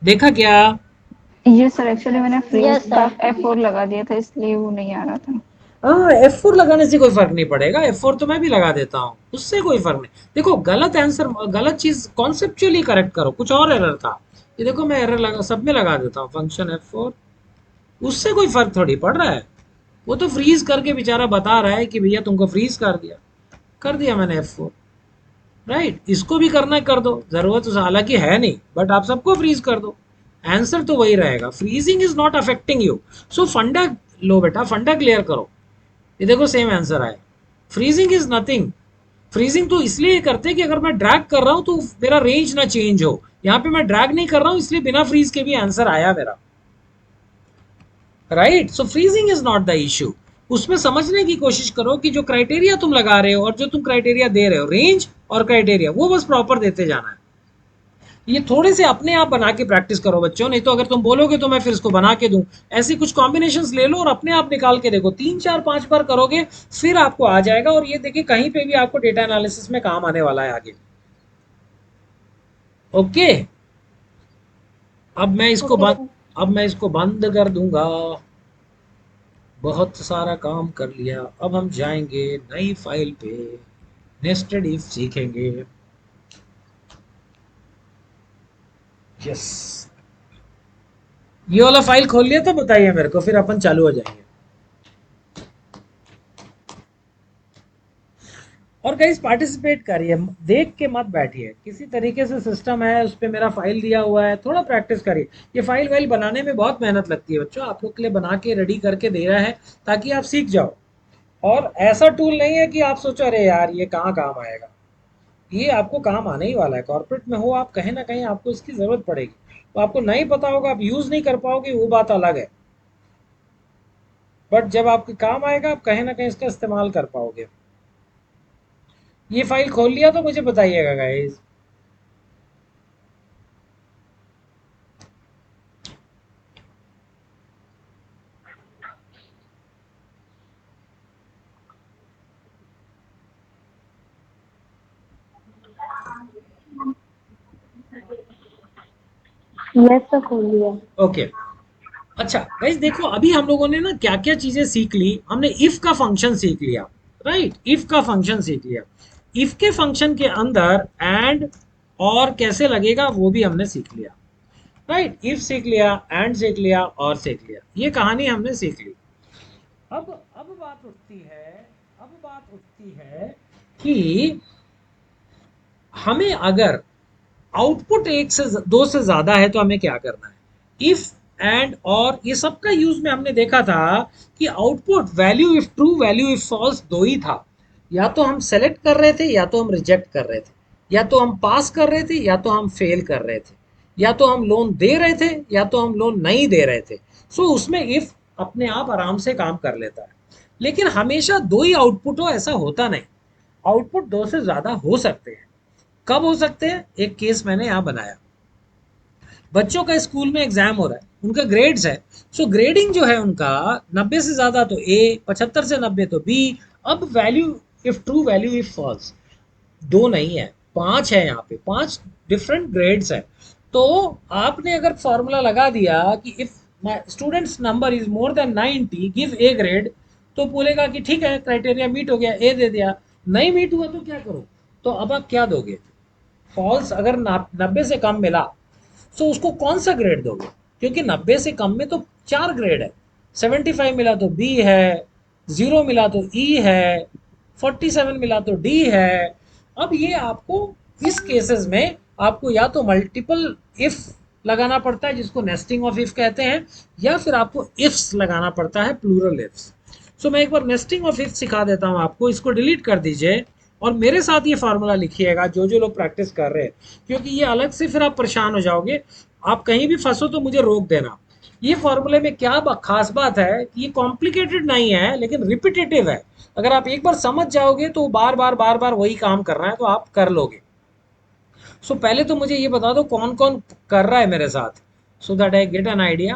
देखा क्या. ये सर एक्चुअली मैंने फ्रीज Yes, sir. का F4 लगा दिया था इसलिए वो नहीं आ रहा था. हाँ F4 लगाने से कोई फर्क नहीं पड़ेगा. F4 तो मैं भी लगा देता हूँ. उससे कोई फर्क नहीं. देखो गलत आंसर गलत चीज कॉन्सेप्चुअली करेक्ट करो. कुछ और एरर था. ये देखो मैं एरर लगा सब में लगा देता हूँ फंक्शन F4. उससे कोई फर्क थोड़ी पड़ रहा है. वो तो फ्रीज करके बेचारा बता रहा है कि भैया तुमको फ्रीज कर दिया मैंने F4 राइट. इसको भी करना है कर दो. जरूरत हालांकि है नहीं बट आप सबको फ्रीज कर दो. आंसर तो वही रहेगा. Freezing is not affecting you. So फंडा लो बेटा. फंडा क्लियर करो. ये देखो सेम आंसर आया. Freezing is nothing. फ्रीजिंग तो इसलिए करते हैं कि अगर मैं ड्रैग कर रहा हूं तो मेरा रेंज ना चेंज हो. यहाँ पे मैं ड्रैग नहीं कर रहा हूं इसलिए बिना फ्रीज के भी आंसर आया मेरा. Right. So freezing is not the issue. उसमें समझने की कोशिश करो कि जो क्राइटेरिया तुम लगा रहे हो और जो तुम क्राइटेरिया दे रहे हो रेंज और क्राइटेरिया वो बस प्रॉपर देते जाना है. ये थोड़े से अपने आप बना के प्रैक्टिस करो बच्चों. नहीं तो अगर तुम बोलोगे तो मैं फिर इसको बना के दूं. ऐसी कुछ कॉम्बिनेशंस ले लो और अपने आप निकाल के देखो. 3 4 5 बार करोगे फिर आपको आ जाएगा. और ये देखिए कहीं पे भी आपको डेटा एनालिसिस में काम आने वाला है आगे. ओके अब मैं इसको ओके बंद सर। अब मैं इसको बंद कर दूंगा। बहुत सारा काम कर लिया। अब हम जाएंगे नई फाइल पे, नेस्टेड इफ सीखेंगे। यस, ये वाला फाइल खोल लिया तो बताइए मेरे को, फिर अपन चालू हो जाएंगे। और गाइस पार्टिसिपेट करिए, देख के मत बैठिए। किसी तरीके से सिस्टम है, उस पे मेरा फाइल दिया हुआ है, थोड़ा प्रैक्टिस करिए। ये फाइल वाइल बनाने में बहुत मेहनत लगती है बच्चों, आप लोग के लिए बना के रेडी करके दे रहा है ताकि आप सीख जाओ। और ऐसा टूल नहीं है कि आप सोचो अरे यार ये कहाँ काम आएगा। ये आपको काम आने ही वाला है। कॉर्पोरेट में हो आप, कहीं ना कहीं आपको इसकी जरूरत पड़ेगी। तो आपको नहीं पता होगा, आप यूज नहीं कर पाओगे, वो बात अलग है। बट जब आपके काम आएगा, आप कहीं ना कहीं इसका इस्तेमाल कर पाओगे। ये फाइल खोल लिया तो मुझे बताइएगा गाइस। यस सर, खोल लिया। ओके। अच्छा गाइस देखो, अभी हम लोगों ने ना क्या क्या चीजें सीख ली। हमने इफ का फंक्शन सीख लिया, राइट। इफ का फंक्शन सीख लिया। इफ के फंक्शन के अंदर एंड और कैसे लगेगा वो भी हमने सीख लिया, राइट। इफ सीख लिया, एंड सीख लिया, और सीख लिया। ये कहानी हमने सीख ली। अब बात उठती है, कि हमें अगर आउटपुट एक से दो से ज्यादा है तो हमें क्या करना है। इफ एंड और ये सब का यूज में हमने देखा था कि output value if true value if false दो ही था। या तो हम सेलेक्ट कर रहे थे या तो हम रिजेक्ट कर रहे थे। या तो हम पास कर रहे थे या तो हम फेल कर रहे थे। या तो हम लोन दे रहे थे या तो हम लोन नहीं दे रहे थे। सो उसमें इफ अपने आप आराम से काम कर लेता है। लेकिन हमेशा दो ही आउटपुट हो ऐसा होता नहीं। आउटपुट दो से ज्यादा हो सकते हैं। कब हो सकते हैं? एक केस मैंने यहाँ बनाया। बच्चों का स्कूल में एग्जाम हो रहा है, उनका ग्रेड्स है। सो ग्रेडिंग जो है उनका 90 से ज्यादा तो ए, 75 से 90 तो बी। अब value if true value if false दो नहीं है, पांच है। यहाँ पे पांच डिफरेंट ग्रेड्स है। तो आपने अगर फॉर्मूला लगा दिया कि if students number is more than 90 give A grade, तो बोलेगा कि ठीक है क्राइटेरिया मीट हो गया, ए दे दिया। नहीं मीट हुआ तो क्या करो? तो अब आप क्या दोगे? फॉल्स अगर 90 से कम मिला तो उसको कौन सा ग्रेड दोगे? क्योंकि 90 से कम में तो चार ग्रेड है। 75 मिला तो बी है, 0 मिला तो ई है, 47 मिला तो डी है। अब ये आपको इस केसेस में आपको या तो मल्टीपल इफ लगाना पड़ता है जिसको नेस्टिंग ऑफ इफ कहते हैं, या फिर आपको इफ्स लगाना पड़ता है, प्लूरल इफ्स। सो मैं एक बार नेस्टिंग ऑफ इफ सिखा देता हूं आपको, इसको डिलीट कर दीजिए और मेरे साथ ये फार्मूला लिखिएगा जो जो लोग प्रैक्टिस कर रहे हैं। क्योंकि ये अलग से फिर आप परेशान हो जाओगे। आप कहीं भी फंसो तो मुझे रोक देना। ये फॉर्मूले में क्या खास बात है कि ये कॉम्प्लिकेटेड नहीं है लेकिन रिपीटेटिव है। अगर आप एक बार समझ जाओगे तो बार बार वही काम करना है तो आप कर लोगे। सो पहले तो मुझे ये बता दो कौन कौन कर रहा है मेरे साथ, so that I get an idea.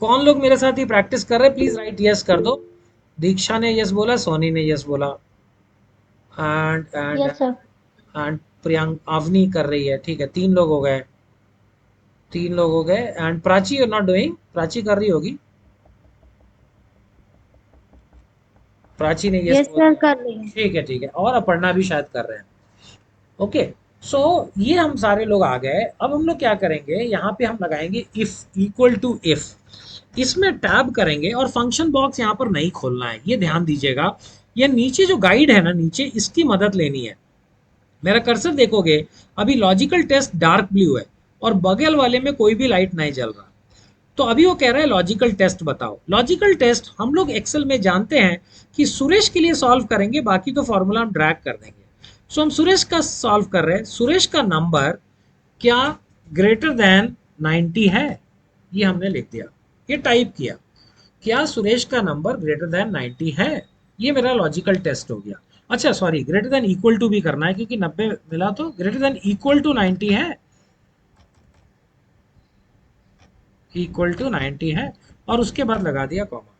कौन लोग मेरे साथ ही प्रैक्टिस कर रहे हैं? प्लीज राइट यस कर दो। दीक्षा ने यस बोला, सोनी ने यस बोला, and yes sir. And Priyank Avani कर रही है। ठीक है, तीन लोग हो गए, तीन लोग हो गए। And Prachi you not doing, Prachi कर रही होगी। प्राची ने यस यस बोल सर, दिया। कर रही हूँ। ठीक है ठीक है, और अपर्णा भी शायद कर रहे हैं। ओके। सो ये हम सारे लोग आ गए। अब हम लोग क्या करेंगे, यहाँ पे हम लगाएंगे इफ इक्वल टू इफ। इसमें टैब करेंगे और फंक्शन बॉक्स यहाँ पर नहीं खोलना है, ये ध्यान दीजिएगा। ये नीचे जो गाइड है ना नीचे, इसकी मदद लेनी है। मेरा कर्सर देखोगे, अभी लॉजिकल टेस्ट डार्क ब्लू है और बगल वाले में कोई भी लाइट नहीं जल रहा। तो अभी वो कह रहा है लॉजिकल टेस्ट बताओ। लॉजिकल टेस्ट हम लोग एक्सेल में जानते हैं कि सुरेश के लिए सॉल्व करेंगे, बाकी तो फॉर्मूला हम ड्रैग कर देंगे। सो हम सुरेश का सॉल्व कर रहे हैं। सुरेश का नंबर क्या ग्रेटर देन 90 है? ये हमने लिख दिया, ये टाइप किया। क्या सुरेश का नंबर ग्रेटर देन 90 है? ये मेरा लॉजिकल टेस्ट हो गया। अच्छा sorry, greater than equal to भी करना है क्योंकि 90 मिला, तो ग्रेटर देन इक्वल टू 90 है, इक्वल टू 90 है। और उसके बाद लगा दिया कॉमा।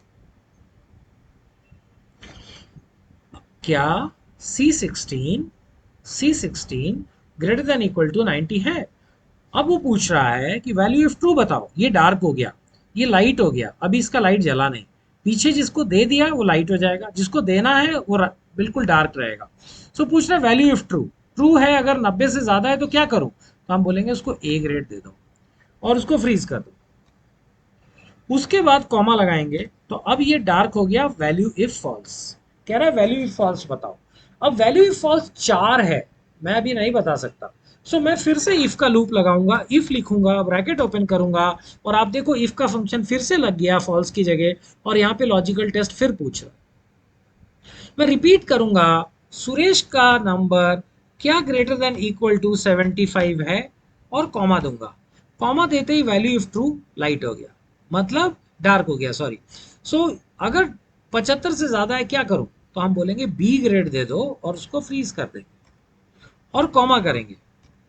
क्या C16 greater than equal to 90 है? अब वो पूछ रहा है कि वैल्यू इफ ट्रू बताओ, ये डार्क हो गया, ये लाइट हो गया, अभी इसका लाइट जला नहीं, पीछे जिसको दे दिया वो लाइट हो जाएगा, जिसको देना है वो बिल्कुल डार्क रहेगा। सो पूछ रहा है वैल्यू इफ ट्रू, ट्रू है अगर 90 से ज्यादा है तो क्या करूं, तो हम बोलेंगे उसको ए ग्रेड दे दो और उसको फ्रीज कर दो। उसके बाद कॉमा लगाएंगे, तो अब ये डार्क हो गया वैल्यू इफ फॉल्स। कह रहा है वैल्यू इफ फॉल्स बताओ। अब वैल्यू इफ फॉल्स 4 है, मैं अभी नहीं बता सकता। सो मैं फिर से इफ का लूप लगाऊंगा, इफ लिखूंगा, ब्रैकेट ओपन करूंगा, और आप देखो इफ का फंक्शन फिर से लग गया फॉल्स की जगह, और यहाँ पे लॉजिकल टेस्ट फिर पूछ रहा है। मैं रिपीट करूंगा, सुरेश का नंबर क्या ग्रेटर देन इक्वल टू 75 है, और कॉमा दूंगा। कॉमा देते ही वैल्यू इफ ट्रू लाइट हो गया, मतलब डार्क हो गया, सॉरी। सो अगर 75 से ज्यादा है क्या करूं, तो हम बोलेंगे बी ग्रेड दे दो और उसको फ्रीज कर देंगे और कॉमा करेंगे।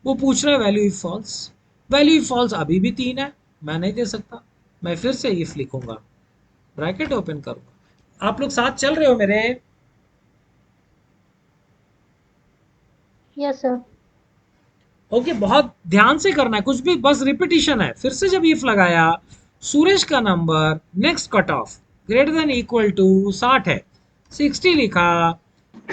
वो पूछ रहा है value if false, value if false अभी भी 3 है, मैं नहीं दे सकता। मैं फिर से इफ लिखूंगा, ब्रैकेट ओपन करूंगा। आप लोग साथ चल रहे हो मेरे? Yes sir. ओके, बहुत ध्यान से करना है, कुछ भी बस रिपीटिशन है। फिर से जब इफ लगाया, सुरेश का number next cut off greater than equal to 60 है, 60 लिखा।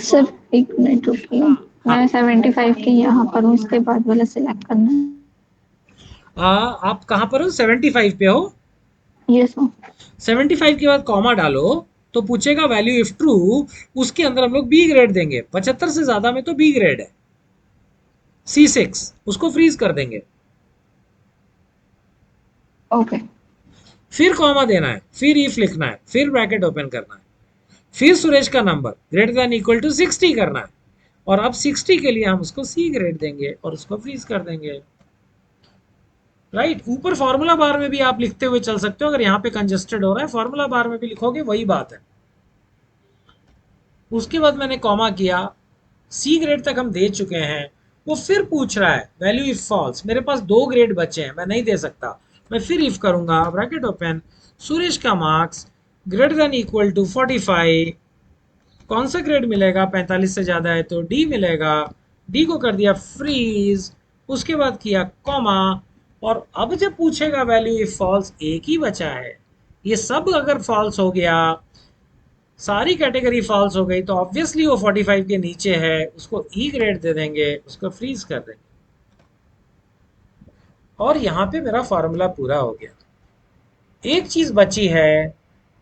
सर एक मिनट रुकिए, हाँ हाँ, मैं 75 के यहाँ पर हूँ, इसके बाद वाला सिलेक्ट करना है। आप कहाँ पर हो? 75 पे हो? Yes sir. 75 के बाद कॉमा डालो, तो पूछेगा वैल्यू इफ ट्रू, उसके अंदर हम लोग बी ग्रेड देंगे। 75 से ज्यादा में तो बी ग्रेड है, C6 उसको फ्रीज कर देंगे। ओके। फिर कॉमा देना है, फिर इफ लिखना है, फिर ब्रैकेट ओपन करना है, फिर सुरेश का number greater than equal to 60 करना है, और अब 60 के लिए हम उसको सी ग्रेड देंगे और उसको फ्रीज कर देंगे। राइट, ऊपर फॉर्मूला बार में भी आप लिखते हुए चल सकते हो, अगर यहाँ पे कंजेस्टेड हो रहा है फॉर्मूला बार में भी लिखोगे, वही बात है। उसके बाद मैंने कॉमा किया, सी ग्रेड तक हम दे चुके हैं। वो फिर पूछ रहा है वैल्यू इफ फॉल्स, मेरे पास 2 ग्रेड बचे हैं, मैं नहीं दे सकता। मैं फिर इफ करूंगा, ब्रैकेट ओपन, सुरेश का marks greater than equal to 45, कौन सा ग्रेड मिलेगा, 45 से ज्यादा है तो डी मिलेगा, डी को कर दिया फ्रीज। उसके बाद किया कॉमा, और अब जब पूछेगा वैल्यू इफ फॉल्स, एक ही बचा है। ये सब अगर फॉल्स हो गया, सारी कैटेगरी फॉल्स हो गई, तो ऑब्वियसली वो 45 के नीचे है, उसको ई ग्रेड दे देंगे, उसको फ्रीज कर देंगे। और यहाँ पे मेरा फॉर्मूला पूरा हो गया। एक चीज बची है,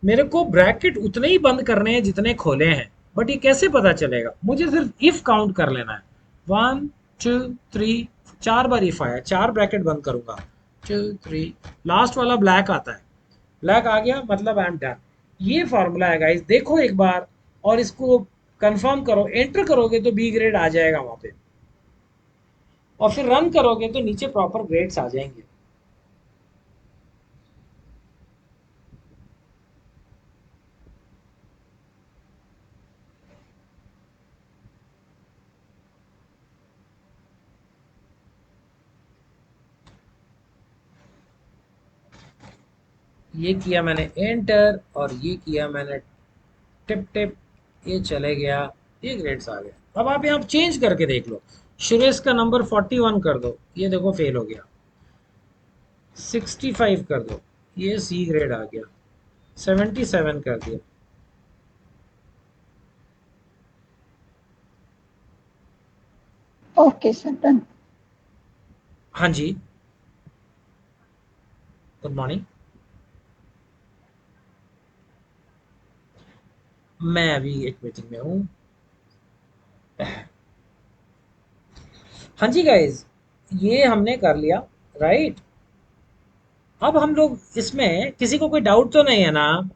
मेरे को ब्रैकेट उतने ही बंद करने हैं जितने खोले हैं, बट ये कैसे पता चलेगा, मुझे सिर्फ इफ काउंट कर लेना है। 1 2 3, 4 बार इफ आया, 4 ब्रैकेट बंद करूंगा, 2 3, लास्ट वाला ब्लैक आता है, ब्लैक आ गया मतलब आई एम डन। ये फॉर्मूला है गाइस, देखो एक बार और इसको कंफर्म करो, एंटर करोगे तो बी ग्रेड आ जाएगा वहां पे, और फिर रन करोगे तो नीचे प्रॉपर ग्रेड्स आ जाएंगे। ये किया मैंने एंटर, और ये किया मैंने टिप टिप, ये चले गया, ये ग्रेड्स आ गए। अब आप यहाँ चेंज करके देख लो, सुरेश का नंबर 41 कर दो, ये देखो फेल हो गया। 65 कर दो, ये सी ग्रेड आ गया। 77 कर दिया। Okay sir, done. हाँ जी, गुड मॉर्निंग। मैं अभी एक मीटिंग में हूँ। हाँ जी गाइज, ये हमने कर लिया, राइट। अब हम लोग इसमें किसी को कोई डाउट तो नहीं है ना?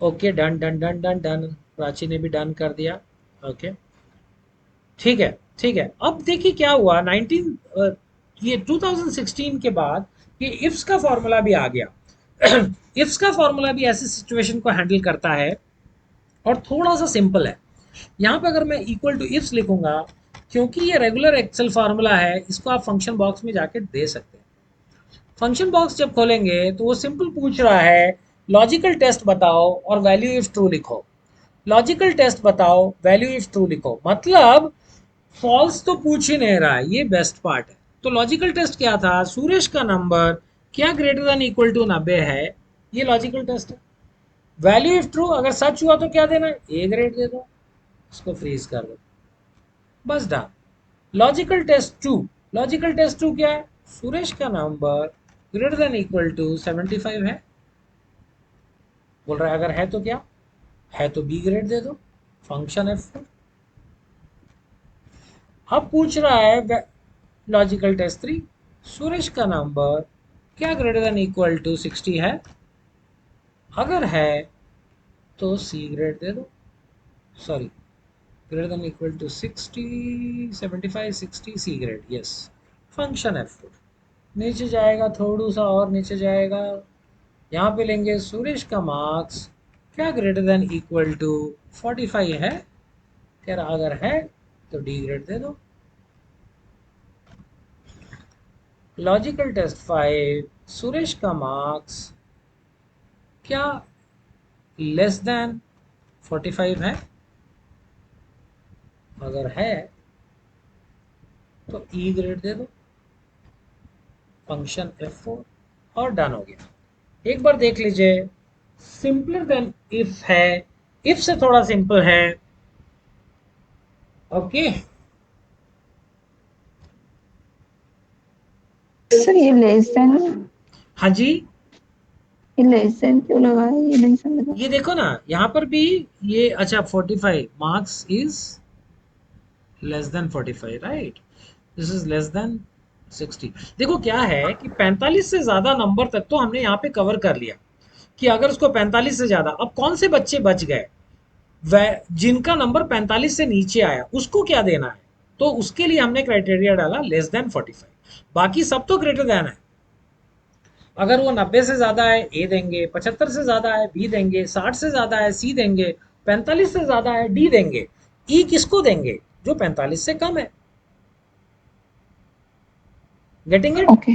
Okay, done done done done done, Prachi ने भी डन कर दिया। ओके, ठीक है ठीक है। अब देखिए क्या हुआ, 2016 के बाद ये इफ्स का फॉर्मूला भी आ गया। इफ्स का फॉर्मूला भी ऐसी सिचुएशन को हैंडल करता है, और थोड़ा सा सिंपल है। यहाँ पे अगर मैं इक्वल टू इफ्स लिखूंगा, क्योंकि ये रेगुलर एक्सेल फार्मूला है, इसको आप फंक्शन बॉक्स में जाके दे सकते हैं। फंक्शन बॉक्स जब खोलेंगे तो वो सिंपल पूछ रहा है लॉजिकल टेस्ट बताओ और वैल्यू इफ ट्रू लिखो। लॉजिकल टेस्ट बताओ, वैल्यू इफ ट्रू लिखो, मतलब फॉल्स तो पूछ ही नहीं रहा है, ये बेस्ट पार्ट है। तो लॉजिकल टेस्ट क्या था, सुरेश का नंबर क्या ग्रेटर देन इक्वल टू 90 है, ये लॉजिकल टेस्ट है। वैल्यू इफ ट्रू, अगर सच हुआ तो क्या देना है, ए ग्रेड दे दो, इसको फ्रीज कर दो, बस done. Logical test two, logical test two क्या है, सुरेश का number greater than equal to 75 है, बोल रहा है अगर है तो क्या है, तो बी ग्रेड दे दो, फंक्शन एफ। अब पूछ रहा है लॉजिकल टेस्ट थ्री, सुरेश का नंबर क्या ग्रेटर देन इक्वल टू 60 है, अगर है तो सी ग्रेड दे दो, sorry greater than equal to 60, 75, 60, C grade, yes, function F. नीचे जाएगा, थोड़ा सा और नीचे जाएगा, यहाँ पे लेंगे सुरेश का मार्क्स क्या ग्रेटर देन इक्वल टू 45 है, कह रहा अगर है तो डी ग्रेड दे दो। लॉजिकल टेस्ट 5, सुरेश का मार्क्स क्या लेस देन 45 है, अगर है तो ई ग्रेड दे दो, फंक्शन F4, और डन हो गया। एक बार देख लीजिए, सिंपलर देन इफ है, इफ से थोड़ा सिंपल है, ओके। सर ये लेस देन, हाँ जी, ये लेस देन क्यों लगा है, ये नहीं समझा। ये देखो ना यहाँ पर भी, ये अच्छा 45 marks is less than 45, right, this is less than 60। देखो क्या है कि 45 से ज्यादा नंबर तक तो हमने यहाँ पे कवर कर लिया, कि अगर उसको 45 से ज्यादा, अब कौन से बच्चे बच गए, वह जिनका नंबर 45 से नीचे आया उसको क्या देना है, तो उसके लिए हमने क्राइटेरिया डाला लेस देन 45, बाकी सब तो ग्रेटर देन है। अगर वो 90 से ज्यादा है ए देंगे, 75 से ज्यादा है बी देंगे, 60 से ज्यादा है सी देंगे, 45 से ज्यादा है डी देंगे, ई किसको देंगे, जो 45 से कम है। Getting it? ओके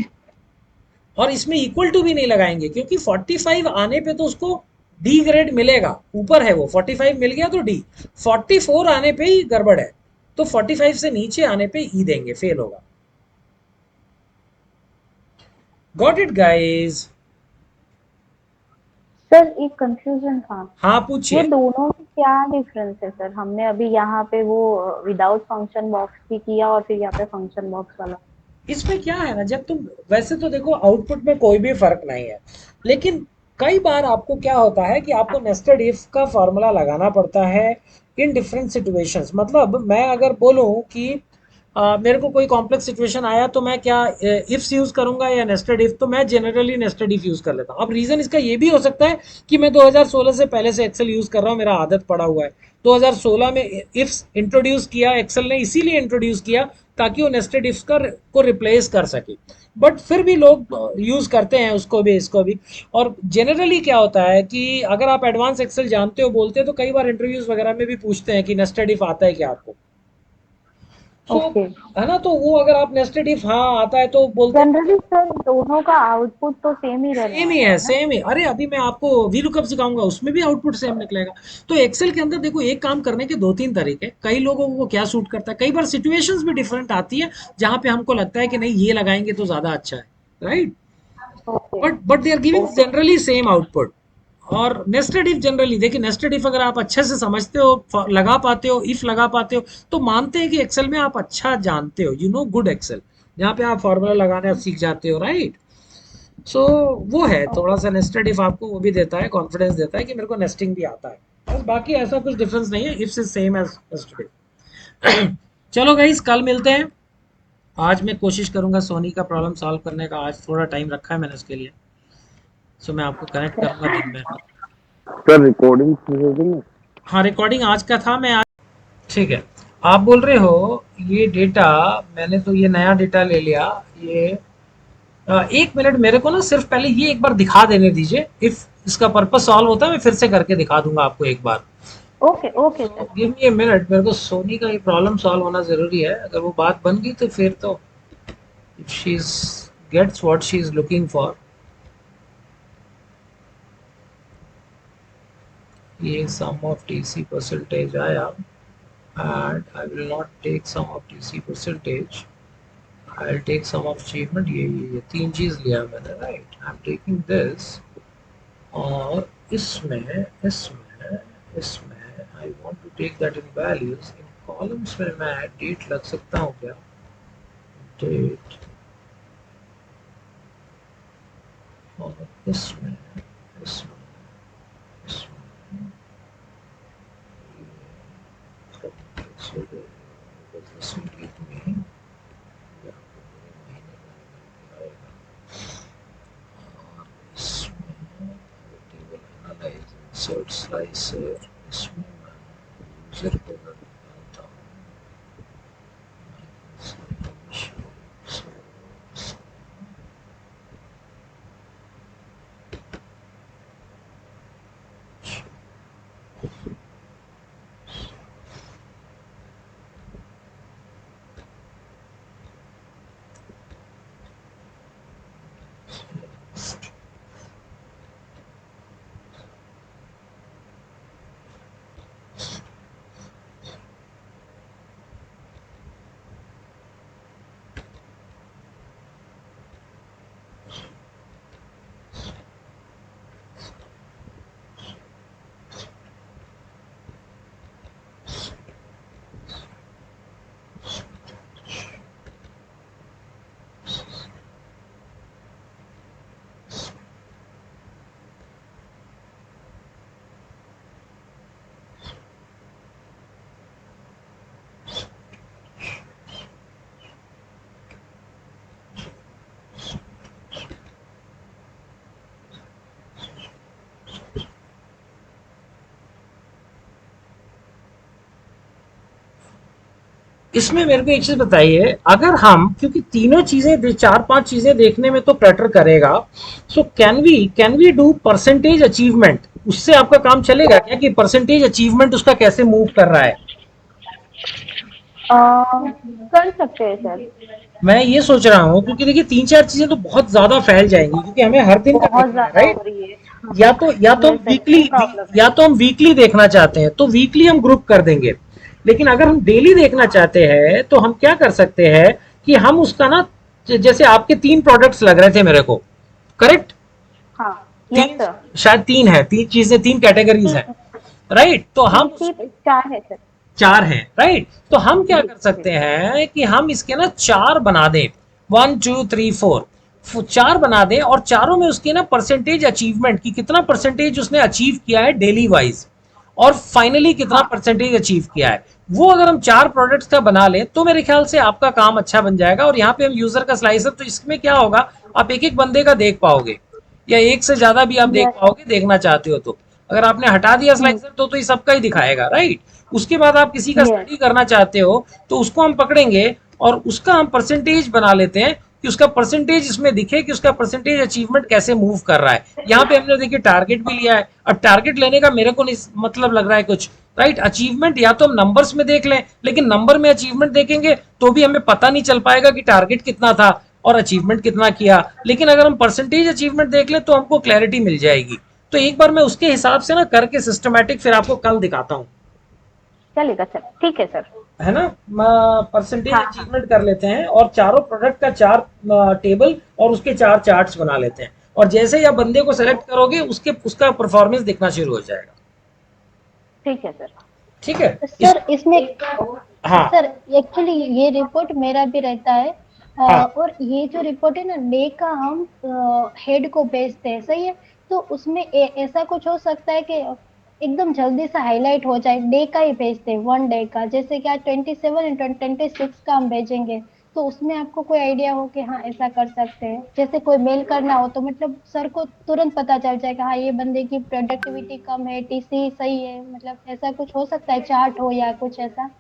और इसमें इक्वल टू भी नहीं लगाएंगे, क्योंकि 45 आने पे तो उसको डी ग्रेड मिलेगा, ऊपर है वो, 45 मिल गया तो डी, 44 आने पे ही गड़बड़ है, तो 45 से नीचे आने पे ई देंगे, फेल होगा। Got it guys? सर एक कंफ्यूजन था, हाँ ये पूछिए। दोनों में क्या डिफरेंस है सर? हमने अभी यहाँ पे वो विदाउट फंक्शन बॉक्स भी किया और फिर यहाँ पे फंक्शन बॉक्स वाला। इसमें क्या है ना, जब तुम, वैसे तो देखो आउटपुट में कोई भी फर्क नहीं है, लेकिन कई बार आपको क्या होता है कि आपको नेस्टेड इफ का फॉर्मूला लगाना पड़ता है इन डिफरेंट सिचुएशंस। मतलब मैं अगर बोलूं कि मेरे को कोई कॉम्प्लेक्स सिचुएशन आया तो मैं क्या इफ्स यूज करूंगा या नेस्टेड इफ, तो मैं जनरली नेस्टेड इफ यूज कर लेता हूं। अब रीजन इसका ये भी हो सकता है कि मैं 2016 से पहले से एक्सेल यूज कर रहा हूं, मेरा आदत पड़ा हुआ है। 2016 में इफ्स इंट्रोड्यूस किया एक्सेल ने, इसीलिए इंट्रोड्यूस किया ताकि वो नेस्टेड इफ्स को रिप्लेस कर सके, बट फिर भी लोग यूज करते हैं उसको भी इसको भी। और जनरली क्या होता है कि अगर आप एडवांस एक्सेल जानते हो बोलते हो, तो कई बार इंटरव्यूज वगैरह में भी पूछते हैं कि नेस्टेड इफ आता है क्या आपको, सो ओके, है ना, तो वो अगर आप नेस्टेड इफ हाँ आता है तो बोलते हैं जनरली सर दोनों का आउटपुट तो सेम ही रहने सेम ही वाला है, है ना? सेम ही। अरे अभी मैं आपको वी लुकअप सिखाऊंगा, उसमें भी आउटपुट सेम निकलेगा। तो एक्सेल के अंदर देखो, एक काम करने के दो तीन तरीके, कई लोगों को क्या सूट करता है, कई बार सिचुएशंस भी डिफरेंट आती है जहां पे हमको लगता है कि नहीं ये लगाएंगे तो ज्यादा अच्छा है, right, okay but they are giving generally same output. और नेस्टेड इफ जनरली देखिए, नेस्टेड इफ अगर आप अच्छे से समझते हो, लगा पाते हो, इफ लगा पाते हो, तो मानते हैं कि एक्सेल में आप अच्छा जानते हो, यू नो गुड एक्सेल, जहाँ पे आप फॉर्मूला लगाने सीख जाते हो, राइट। सो वो है थोड़ा सा, नेस्टेड इफ आपको वो भी देता है, कॉन्फिडेंस देता है कि मेरे को नेस्टिंग भी आता है, बस बाकी ऐसा कुछ डिफरेंस नहीं है, इफ से सेम एज नेस्टेड। चलो गाइस, कल मिलते हैं। आज मैं कोशिश करूंगा सोनी का प्रॉब्लम सॉल्व करने का, आज थोड़ा टाइम रखा है मैंने उसके लिए, सो मैं आपको कनेक्ट करूंगा दिन में। सर रिकॉर्डिंग भेज देंगे। हाँ रिकॉर्डिंग आज का था, मैं आज, ठीक है। आप बोल रहे हो ये डेटा, मैंने तो ये नया डेटा ले लिया, ये एक मिनट मेरे को ना सिर्फ पहले ये एक बार दिखा देने दीजिए, इफ इसका पर्पस सॉल्व होता है मैं फिर से करके दिखा दूंगा आपको एक बार। ओके ओके तो sir. Give me a minute, मेरे को सोनी का ये प्रॉब्लम सॉल्व होना जरूरी है, अगर वो बात बन गई तो फिर तो if she is gets what she is looking for. ये सम ऑफ टीसी परसेंटेज आया, and I will not take sum of TC percentage. I'll take sum of achievement. ये तीन चीज लिया मैंने, right? I'm taking this और इसमें इसमें इसमें I want to take that in values. In columns में मैं date लग सकता हूँ क्या? Date और इसमें इसमें इसमें so does this will give me या महीने का आएगा और इसमें table analyze insert slicer इसमें मैं user को डालता हूँ इसमें मेरे को एक चीज बताइए, अगर हम क्योंकि तीनों चीजें चार पांच चीजें देखने में तो प्रेटर करेगा, so can we do percentage achievement? उससे आपका काम चलेगा क्या कि परसेंटेज अचीवमेंट उसका कैसे मूव कर रहा है? कर सकते हैं सर। मैं ये सोच रहा हूँ क्योंकि देखिए तीन चार चीजें तो बहुत ज्यादा फैल जाएंगी क्योंकि हमें हर दिन का बहुत देखना है, ज्यादा राइट? हो रही है। हाँ, या तो हम यस सर, वीकली यही प्रॉब्लम है। या तो हम वीकली देखना चाहते हैं तो वीकली हम ग्रुप कर देंगे, लेकिन अगर हम डेली देखना चाहते हैं तो हम क्या कर सकते हैं कि हम उसका ना, जैसे आपके तीन प्रोडक्ट्स लग रहे थे मेरे को, करेक्ट? हाँ, यस तीन, सर। शायद तीन है, तीन चीजें, तीन कैटेगरीज है, राइट? तो हम तीन चार है सर। चार हैं, राइट? तो हम क्या जी कर जी। सकते हैं कि हम इसके ना चार बना दें, 1 2 3 4, चार बना दें और चारों में उसकी ना परसेंटेज अचीवमेंट की, कितना परसेंटेज उसने अचीव किया है डेली वाइज और फाइनली कितना हाँ परसेंटेज अचीव किया है, वो अगर हम चार प्रोडक्ट्स का बना लें तो मेरे ख्याल से आपका काम अच्छा बन जाएगा। और यहाँ पे हम यूजर का स्लाइसर, तो इसमें क्या होगा, आप एक एक बंदे का देख पाओगे या एक से ज्यादा भी आप देख यस। पाओगे, देखना चाहते हो तो। अगर आपने हटा दिया स्लाइसर तो ये सबका ही दिखाएगा, राइट? उसके बाद आप किसी का यस। स्टडी करना चाहते हो तो उसको हम पकड़ेंगे और उसका हम परसेंटेज बना लेते हैं कि उसका परसेंटेज इसमें दिखे कि उसका परसेंटेज अचीवमेंट कैसे मूव कर रहा है। यहाँ पे हमने देखिए टारगेट भी लिया है। अब टारगेट लेने का मेरे को नहीं मतलब लग रहा है कुछ, राइट? अचीवमेंट या तो हम नंबर्स में देख लें, लेकिन नंबर में अचीवमेंट देखेंगे तो भी हमें पता नहीं चल पाएगा कि टारगेट कितना था और अचीवमेंट कितना किया। लेकिन अगर हम परसेंटेज अचीवमेंट देख लें तो हमको क्लैरिटी मिल जाएगी। तो एक बार मैं उसके हिसाब से ना करके सिस्टमैटिक फिर आपको कल दिखाता हूँ, चलेगा सर, ठीक है सर। है ना? परसेंटेज हाँ हाँ। अचीवमेंट कर लेते हैं और चारों प्रोडक्ट का चार टेबल और उसके चार चार्ट्स बना लेते हैं, और जैसे ही आप बंदे को सेलेक्ट करोगे उसके उसका परफॉर्मेंस दिखना शुरू हो जाएगा। ठीक है सर। ठीक है? इस सर इसमें हाँ सर एक्चुअली ये रिपोर्ट मेरा भी रहता है। हाँ और ये जो रिपोर्ट है ना डे का हम हेड को भेजते हैं, सही है। तो उसमें ऐसा कुछ हो सकता है कि एकदम जल्दी से हाईलाइट हो जाए, डे का ही भेजते हैं, वन डे का, जैसे कि आज 27 और 26 का हम भेजेंगे। तो उसमें आपको कोई आइडिया हो कि हाँ ऐसा कर सकते हैं, जैसे कोई मेल करना हो तो मतलब सर को तुरंत पता चल जाएगा हाँ ये बंदे की प्रोडक्टिविटी कम है, टीसी सही है, मतलब ऐसा कुछ हो सकता है, चार्ट हो या कुछ ऐसा।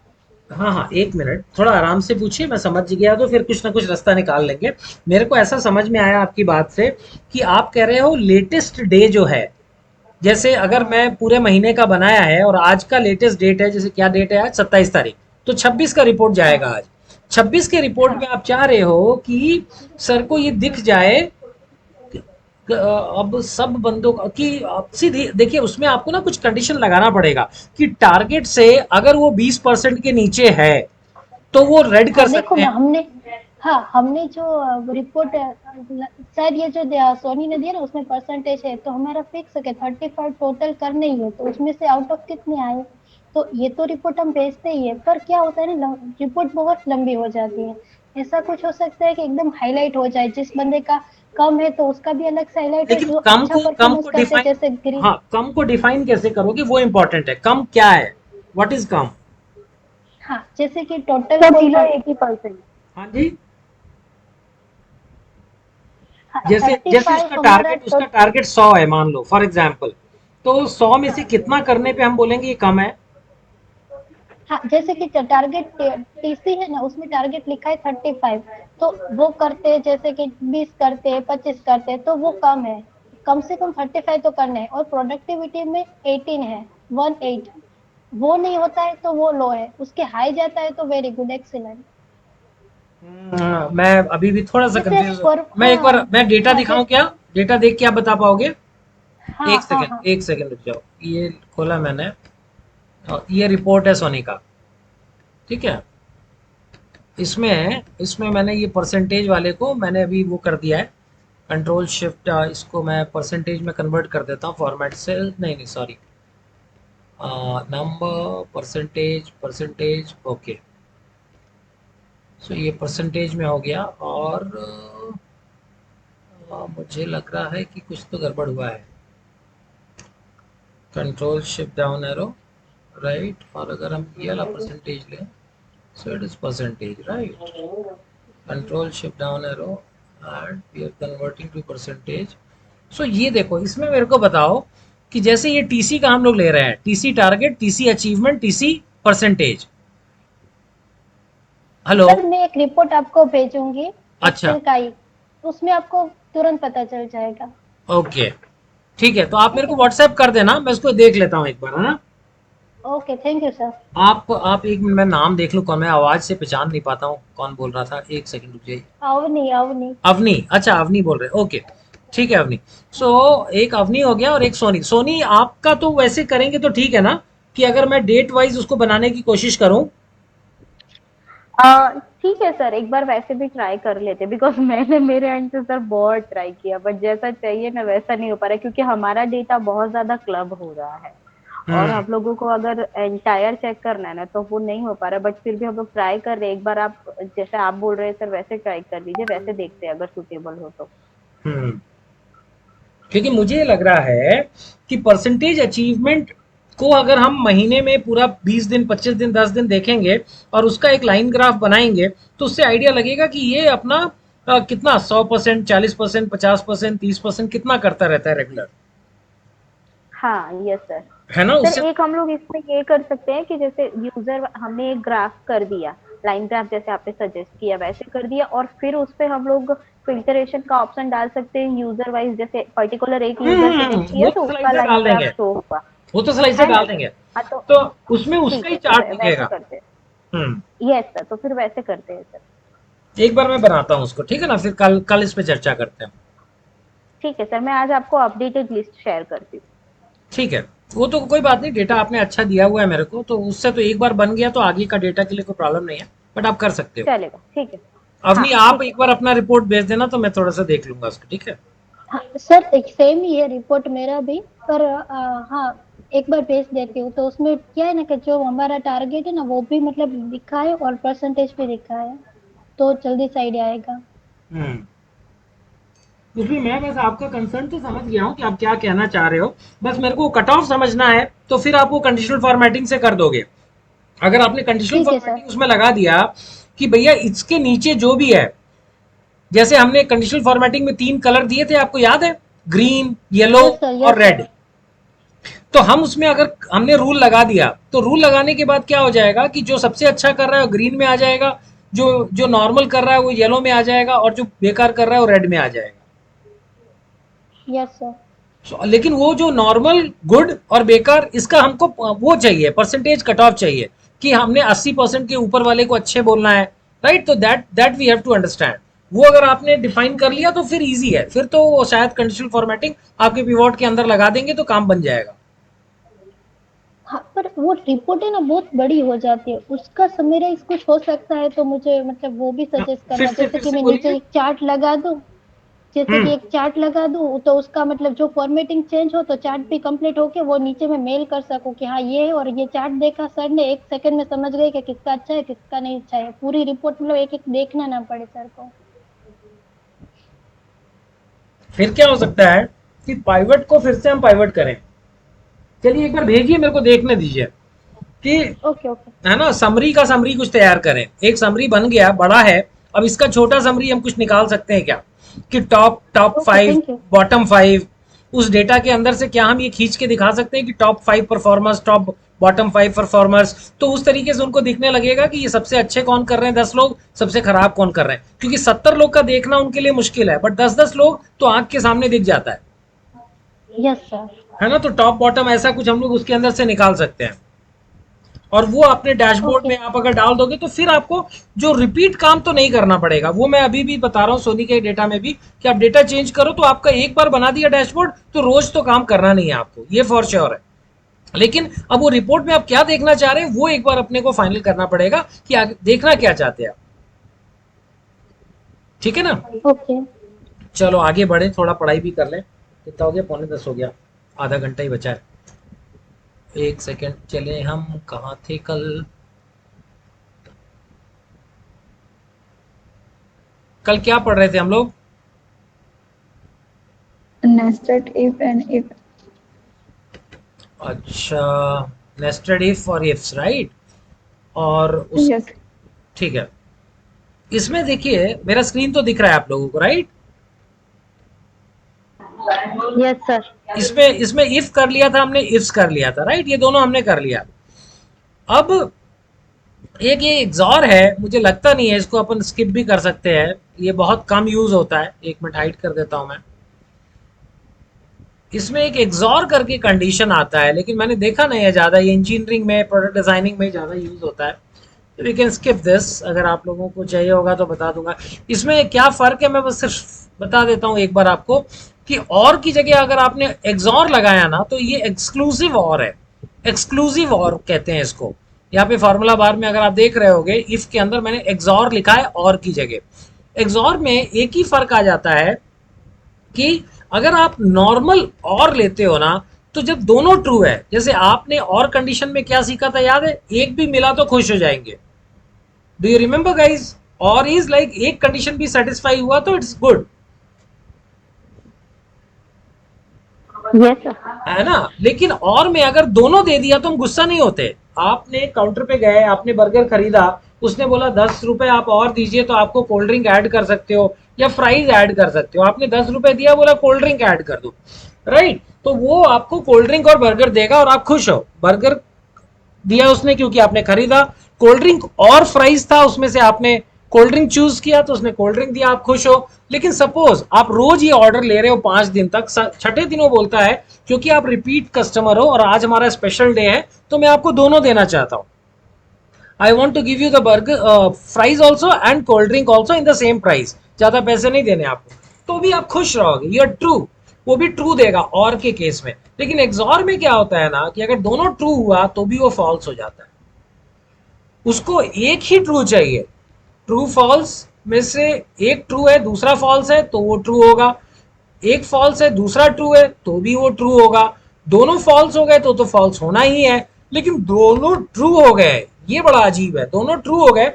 हाँ हाँ, एक मिनट, थोड़ा आराम से पूछिए, मैं समझ गया तो फिर कुछ ना कुछ रास्ता निकाल लेंगे। मेरे को ऐसा समझ में आया आपकी बात से कि आप कह रहे हो लेटेस्ट डे जो है, जैसे अगर हाँ मैं पूरे महीने का बनाया है और आज का लेटेस्ट डेट है, जैसे क्या डेट है आज, 27 तारीख, तो 26 का रिपोर्ट जाएगा हाँ आज। 26 के रिपोर्ट में हाँ आप चाह रहे हो कि सर को ये दिख जाए अब सब बंदों की सीधी देखिए, उसमें आपको ना कुछ कंडीशन लगाना पड़ेगा कि टारगेट से अगर वो 20% के नीचे है तो वो रेड हाँ कर देखो सकते हैं। हमने, हाँ हमने जो रिपोर्ट शायद ये जो सोनी ने दिया ना उसमें परसेंटेज है, तो हमारा फिक्स है कि 35 टोटल करने ही है, तो उसमें से आउट ऑफ कितने आए। तो ये तो रिपोर्ट हम भेजते ही है, पर क्या होता है ना, रिपोर्ट बहुत लंबी हो जाती है। ऐसा कुछ हो सकता है कि एकदम हाईलाइट हो जाए, जिस बंदे का कम है तो उसका भी अलग से हाईलाइट हो, लेकिन जो कम अच्छा को कम परफॉर्मेंस को करते हैं डिफाइन, जैसे ग्रीन। हाँ कम को डिफाइन कैसे करोगे, वो इंपॉर्टेंट है। कम क्या है, व्हाट इज कम? हाँ जैसे कि टोटल सब कोई बिलो 80%। हाँ जी। हाँ जैसे जैसे 35 उसका हमारा टारगेट, उसका टारगेट 100 है मान लो फॉर एग्जांपल, तो 100 में से कितना करने पे हम बोलेंगे ये कम है? हाँ जैसे कि टारगेट टीसी है ना, उसमें टारगेट लिखा है 35, तो वो करते हैं जैसे कि 20 करते हैं, 25 करते हैं, तो वो कम है। कम से कम 35 तो करना है, और प्रोडक्टिविटी में 18 है, 18। वो नहीं होता है तो वो लो है, उसके हाई जाता है तो वेरी गुड, एक्सीलेंट। मैं अभी भी थोड़ा सा जैसे कंफ्यूज हूँ। पर मैं एक बार हाँ मैं डेटा हाँ दिखाऊं क्या? डेटा देख के आप बता पाओगे? हाँ एक हाँ सेकंड, हाँ। एक सेकंड रुक जाओ, ये खोला मैंने और ये रिपोर्ट है सोनी का, ठीक है। इसमें इसमें मैंने ये परसेंटेज वाले को मैंने अभी वो कर दिया है, कंट्रोल शिफ्ट, इसको मैं परसेंटेज में कन्वर्ट कर देता हूँ फॉर्मेट से, नहीं नहीं sorry, number percentage percentage, okay. So ये परसेंटेज में हो गया, और मुझे लग रहा है कि कुछ तो गड़बड़ हुआ है। Control shift down arrow, right, और अगर हम ये वाला परसेंटेज लें, so it is percentage, right. Control shift down arrow and we are converting to percentage. So ये देखो, इसमें मेरे को बताओ कि जैसे ये टीसी का हम लोग ले रहे हैं, TC target, TC achievement, TC percentage. Hello. Sir मैं एक रिपोर्ट आपको भेजूंगी, अच्छा। एक्सेल का ही, उसमें आपको तुरंत पता चल जाएगा। ओके, ठीक है, तो आप मेरे ठीक को है। व्हाट्सएप कर देना, मैं इसको देख लेता हूँ एक बार, है ना। Okay, thank you sir. आप एक मिनट, मैं नाम देख लूँ, कौन, मैं आवाज से पहचान नहीं पाता हूँ कौन बोल रहा था, एक सेकंड रुक जाइए। अवनी अवनी। अवनी, अच्छा अवनी बोल रहे, ओके। ठीक है अवनी। सो एक अवनी हो गया और एक सोनी। सोनी आपका तो वैसे करेंगे तो ठीक है ना, कि अगर मैं डेट वाइज उसको बनाने की कोशिश करूं? ठीक है सर, एक बार वैसे भी ट्राई कर लेते, बिकॉज मैंने मेरे एंड से सर बहुत ट्राई किया, बट जैसा चाहिए ना वैसा नहीं हो पा रहा है, क्योंकि हमारा डेटा बहुत ज्यादा क्लब हो रहा है और हम्म। हम लोगों को अगर एंटायर चेक करना है ना तो वो नहीं हो पा रहा, बट फिर भी हम लोग ट्राई कर रहे हैं। एक बार आप जैसे आप बोल रहे हैं सर वैसे ट्राई कर लीजिए, वैसे देखते हैं अगर सुटेबल हो तो। हम्म। क्योंकि मुझे लग रहा है कि परसेंटेज अचीवमेंट को अगर हम महीने में पूरा 20 दिन, 25 दिन, 10 दिन देखेंगे और उसका एक लाइन ग्राफ बनाएंगे, तो उससे आइडिया लगेगा कि ये अपना कितना 100%, 40%, 50%, 30% कितना करता रहता है रेगुलर, हाँ यस सर। है ना सर उससे। एक हम लोग इसमें ये कर सकते हैं कि जैसे यूजर हमने एक ग्राफ कर दिया, लाइन ग्राफ जैसे आपने सजेस्ट किया वैसे कर दिया, और फिर उस पे हम लोग फिल्टरेशन का ऑप्शन डाल सकते हैं यूजर वाइज, जैसे पर्टिकुलर एक यूजर सेलेक्ट किया वो तो तो उसका स्लाइसर लाइन डाल ग्राफ देंगे, शो हुआ। वो तो स्लाइसर है ना डाल सर? देंगे, हाँ तो तो उसमें उसका ठीक ही है, तो चार्ट वैसे दिखेगा। करते हैं। हम्म। यस सर, तो फिर वैसे करते हैं सर। एक बार मैं बनाता हूँ उसको, ठीक है ना, फिर कल कल इस पे चर्चा करते हैं। ठीक है सर, मैं आज आपको अपडेटेड लिस्ट शेयर करती हूँ। ठीक है, वो तो कोई बात नहीं, डेटा आपने अच्छा दिया हुआ है मेरे को, तो उससे तो एक बार बन गया तो आगे का डेटा के लिए कोई प्रॉब्लम नहीं है, बट आप कर सकते हो। चलेगा, ठीक है। हाँ अवनी आप ठीक है एक बार सर। अपना रिपोर्ट भेज देना तो मैं थोड़ा सा देख लूंगा उसको, ठीक है। हाँ सर, एक सेम ही है रिपोर्ट मेरा भी, पर हाँ एक बार भेज देती हूँ, तो उसमें क्या है ना कि जो हमारा टारगेट है ना वो भी मतलब लिखा है और परसेंटेज भी लिखा है, तो जल्दी से आइडिया आएगा। हम्म। उसमें मैं बस आपका कंसर्न तो समझ गया हूँ कि आप क्या कहना चाह रहे हो, बस मेरे को कट ऑफ समझना है, तो फिर आप वो कंडीशनल फॉर्मेटिंग से कर दोगे। अगर आपने कंडीशनल ठीक है सर। फॉर्मेटिंग उसमें लगा दिया कि भैया इसके नीचे जो भी है, जैसे हमने कंडीशनल फॉर्मेटिंग में 3 कलर दिए थे, आपको याद है, ग्रीन, येलो यस सर, और यस सर। रेड। तो हम उसमें अगर हमने रूल लगा दिया, तो रूल लगाने के बाद क्या हो जाएगा कि जो सबसे अच्छा कर रहा है वो ग्रीन में आ जाएगा, जो जो नॉर्मल कर रहा है वो येलो में आ जाएगा, और जो बेकार कर रहा है वो रेड में आ जाएगा। Yes sir. लेकिन वो जो नॉर्मल, गुड और बेकार, इसका हमको वो चाहिए, परसेंटेज कट ऑफ चाहिए, कि हमने 80% के ऊपर वाले को अच्छे बोलना है, राइट। तो that that we have to understand. वो अगर आपने डिफाइन कर लिया तो फिर इजी है, फिर तो वो शायद कंडीशनल फॉर्मेटिंग आपके पिवट के अंदर लगा देंगे तो काम बन जाएगा। हाँ, पर वो रिपोर्ट है ना बहुत बड़ी हो जाती है, उसका समराइज कुछ हो सकता है तो मुझे मतलब वो भी सजेस्ट फिर करना, से जैसे फिर कि से मैं नीचे बोलिए। एक चार्ट लगा दूं, जैसे कि हम्म। एक चार्ट लगा दूं तो उसका मतलब जो फॉर्मेटिंग चेंज हो तो चार्ट भी कंप्लीट होके वो नीचे में मेल कर सकूं कि हाँ ये है, और ये चार्ट देखा सर ने, एक सेकंड में समझ गए कि किसका अच्छा है किसका नहीं अच्छा है, पूरी रिपोर्ट मतलब एक एक देखना ना पड़े सर को। फिर क्या हो सकता है कि पाइवट को फिर से हम पाइवट करें। चलिए एक बार भेजिए, मेरे को देखने दीजिए कि, ओके ओके। है ना, समरी का समरी कुछ तैयार करें। एक समरी बन गया, बड़ा है। अब इसका छोटा समरी हम कुछ निकाल सकते हैं क्या, कि top top okay 5, thank you. Bottom 5, उस डेटा के अंदर से क्या हम ये खींच के दिखा सकते हैं कि top 5 performers, top bottom 5 performers. तो उस तरीके से उनको दिखने लगेगा कि ये सबसे अच्छे कौन कर रहे हैं 10 लोग, सबसे खराब कौन कर रहे हैं। क्योंकि 70 लोग का देखना उनके लिए मुश्किल है, बट 10-10 लोग तो आंख के सामने दिख जाता यस सर। है ना। तो टॉप बॉटम ऐसा कुछ हम लोग उसके अंदर से निकाल सकते हैं। और वो अपने डैशबोर्ड ओके में आप अगर डाल दोगे तो फिर आपको जो रिपीट काम तो नहीं करना पड़ेगा। वो मैं अभी भी बता रहा हूँ सोनी के डेटा में भी, कि आप डेटा चेंज करो तो आपका एक बार बना दिया डैशबोर्ड तो रोज तो काम करना नहीं है आपको, ये फॉर श्योर है। लेकिन अब वो रिपोर्ट में आप क्या देखना चाह रहे हैं वो एक बार अपने को फाइनल करना पड़ेगा कि आगे देखना क्या चाहते हैं आप। ठीक है ना। ओके। चलो आगे बढ़े, थोड़ा पढ़ाई भी कर लें। कितना हो गया, 9:45 हो गया, आधा घंटा ही बचा है। एक सेकेंड, चले हम कहाँ थे कल। कल क्या पढ़ रहे थे हम लोग। nested if and if. अच्छा, नेस्टेड इफ और इफ्स, राइट। और उस, Yes. ठीक है। इसमें देखिए मेरा स्क्रीन तो दिख रहा है आप लोगों को, राइट। Yes sir. इसमें इसमें इफ कर लिया था हमने, इफ्स कर लिया था, राइट, ये दोनों हमने कर लिया। अब एक ये एग्जॉर है, मुझे लगता नहीं है इसको अपन स्किप भी कर सकते हैं, ये बहुत कम यूज होता है। एक मिनट हाइड कर देता हूं मैं। इसमें एक एग्जॉर करके कंडीशन आता है, लेकिन मैंने देखा नहीं है ज्यादा, ये इंजीनियरिंग में, प्रोडक्ट डिजाइनिंग में ज्यादा यूज होता है। वी कैन स्किप दिस, अगर आप लोगों को चाहिए होगा तो बता दूंगा। इसमें क्या फर्क है मैं बस सिर्फ बता देता हूँ एक बार आपको, कि और की जगह अगर आपने एक्सॉर लगाया ना तो ये एक्सक्लूसिव और है। एक्सक्लूसिव और कहते हैं इसको। यहाँ पे फॉर्मूला बार में अगर आप देख रहे होगे, इफ के अंदर मैंने एक्सॉर लिखा है और की जगह। एक्सॉर में एक ही फर्क आ जाता है कि अगर आप नॉर्मल और लेते हो ना, तो जब दोनों ट्रू है, जैसे आपने और कंडीशन में क्या सीखा था याद है, एक भी मिला तो खुश हो जाएंगे। डू यू रिमेंबर गाइज, और इज लाइक एक कंडीशन भी सेटिस्फाई हुआ तो इट्स गुड, यस सर। है ना। लेकिन और में अगर दोनों दे दिया तो हम गुस्सा नहीं होते। आपने काउंटर पे गए, आपने बर्गर खरीदा, उसने बोला 10 रुपए आप और दीजिए तो आपको कोल्ड ड्रिंक ऐड कर सकते हो या फ्राइज ऐड कर सकते हो। आपने 10 रुपए दिया, बोला कोल्ड ड्रिंक ऐड कर दो, राइट। तो वो आपको कोल्ड ड्रिंक और बर्गर देगा और आप खुश हो। बर्गर दिया उसने क्योंकि आपने खरीदा, कोल्ड ड्रिंक और फ्राइज था उसमें से आपने कोल्ड ड्रिंक चूज किया तो उसने कोल्ड ड्रिंक दिया, आप खुश हो। लेकिन सपोज आप रोज ये ऑर्डर ले रहे हो 5 दिन तक, छठे दिन वो बोलता है क्योंकि आप रिपीट कस्टमर हो और आज हमारा स्पेशल डे है तो मैं आपको दोनों देना चाहता हूँ, I want to give you the burger fries also and cold drink also in the same price, ज्यादा पैसे नहीं देने आपको, तो भी आप खुश रहोगे, यू आर ट्रू। वो भी ट्रू देगा और के केस में। लेकिन एक्सॉर में क्या होता है ना, कि अगर दोनों ट्रू हुआ तो भी वो फॉल्स हो जाता है। उसको एक ही ट्रू चाहिए। ट्रू फॉल्स में से एक ट्रू है दूसरा फॉल्स है तो वो ट्रू होगा, एक फॉल्स है दूसरा ट्रू है तो भी वो ट्रू होगा, दोनों फॉल्स हो गए तो फॉल्स होना ही है। लेकिन दोनों ट्रू हो गए, ये बड़ा अजीब है, दोनों ट्रू हो गए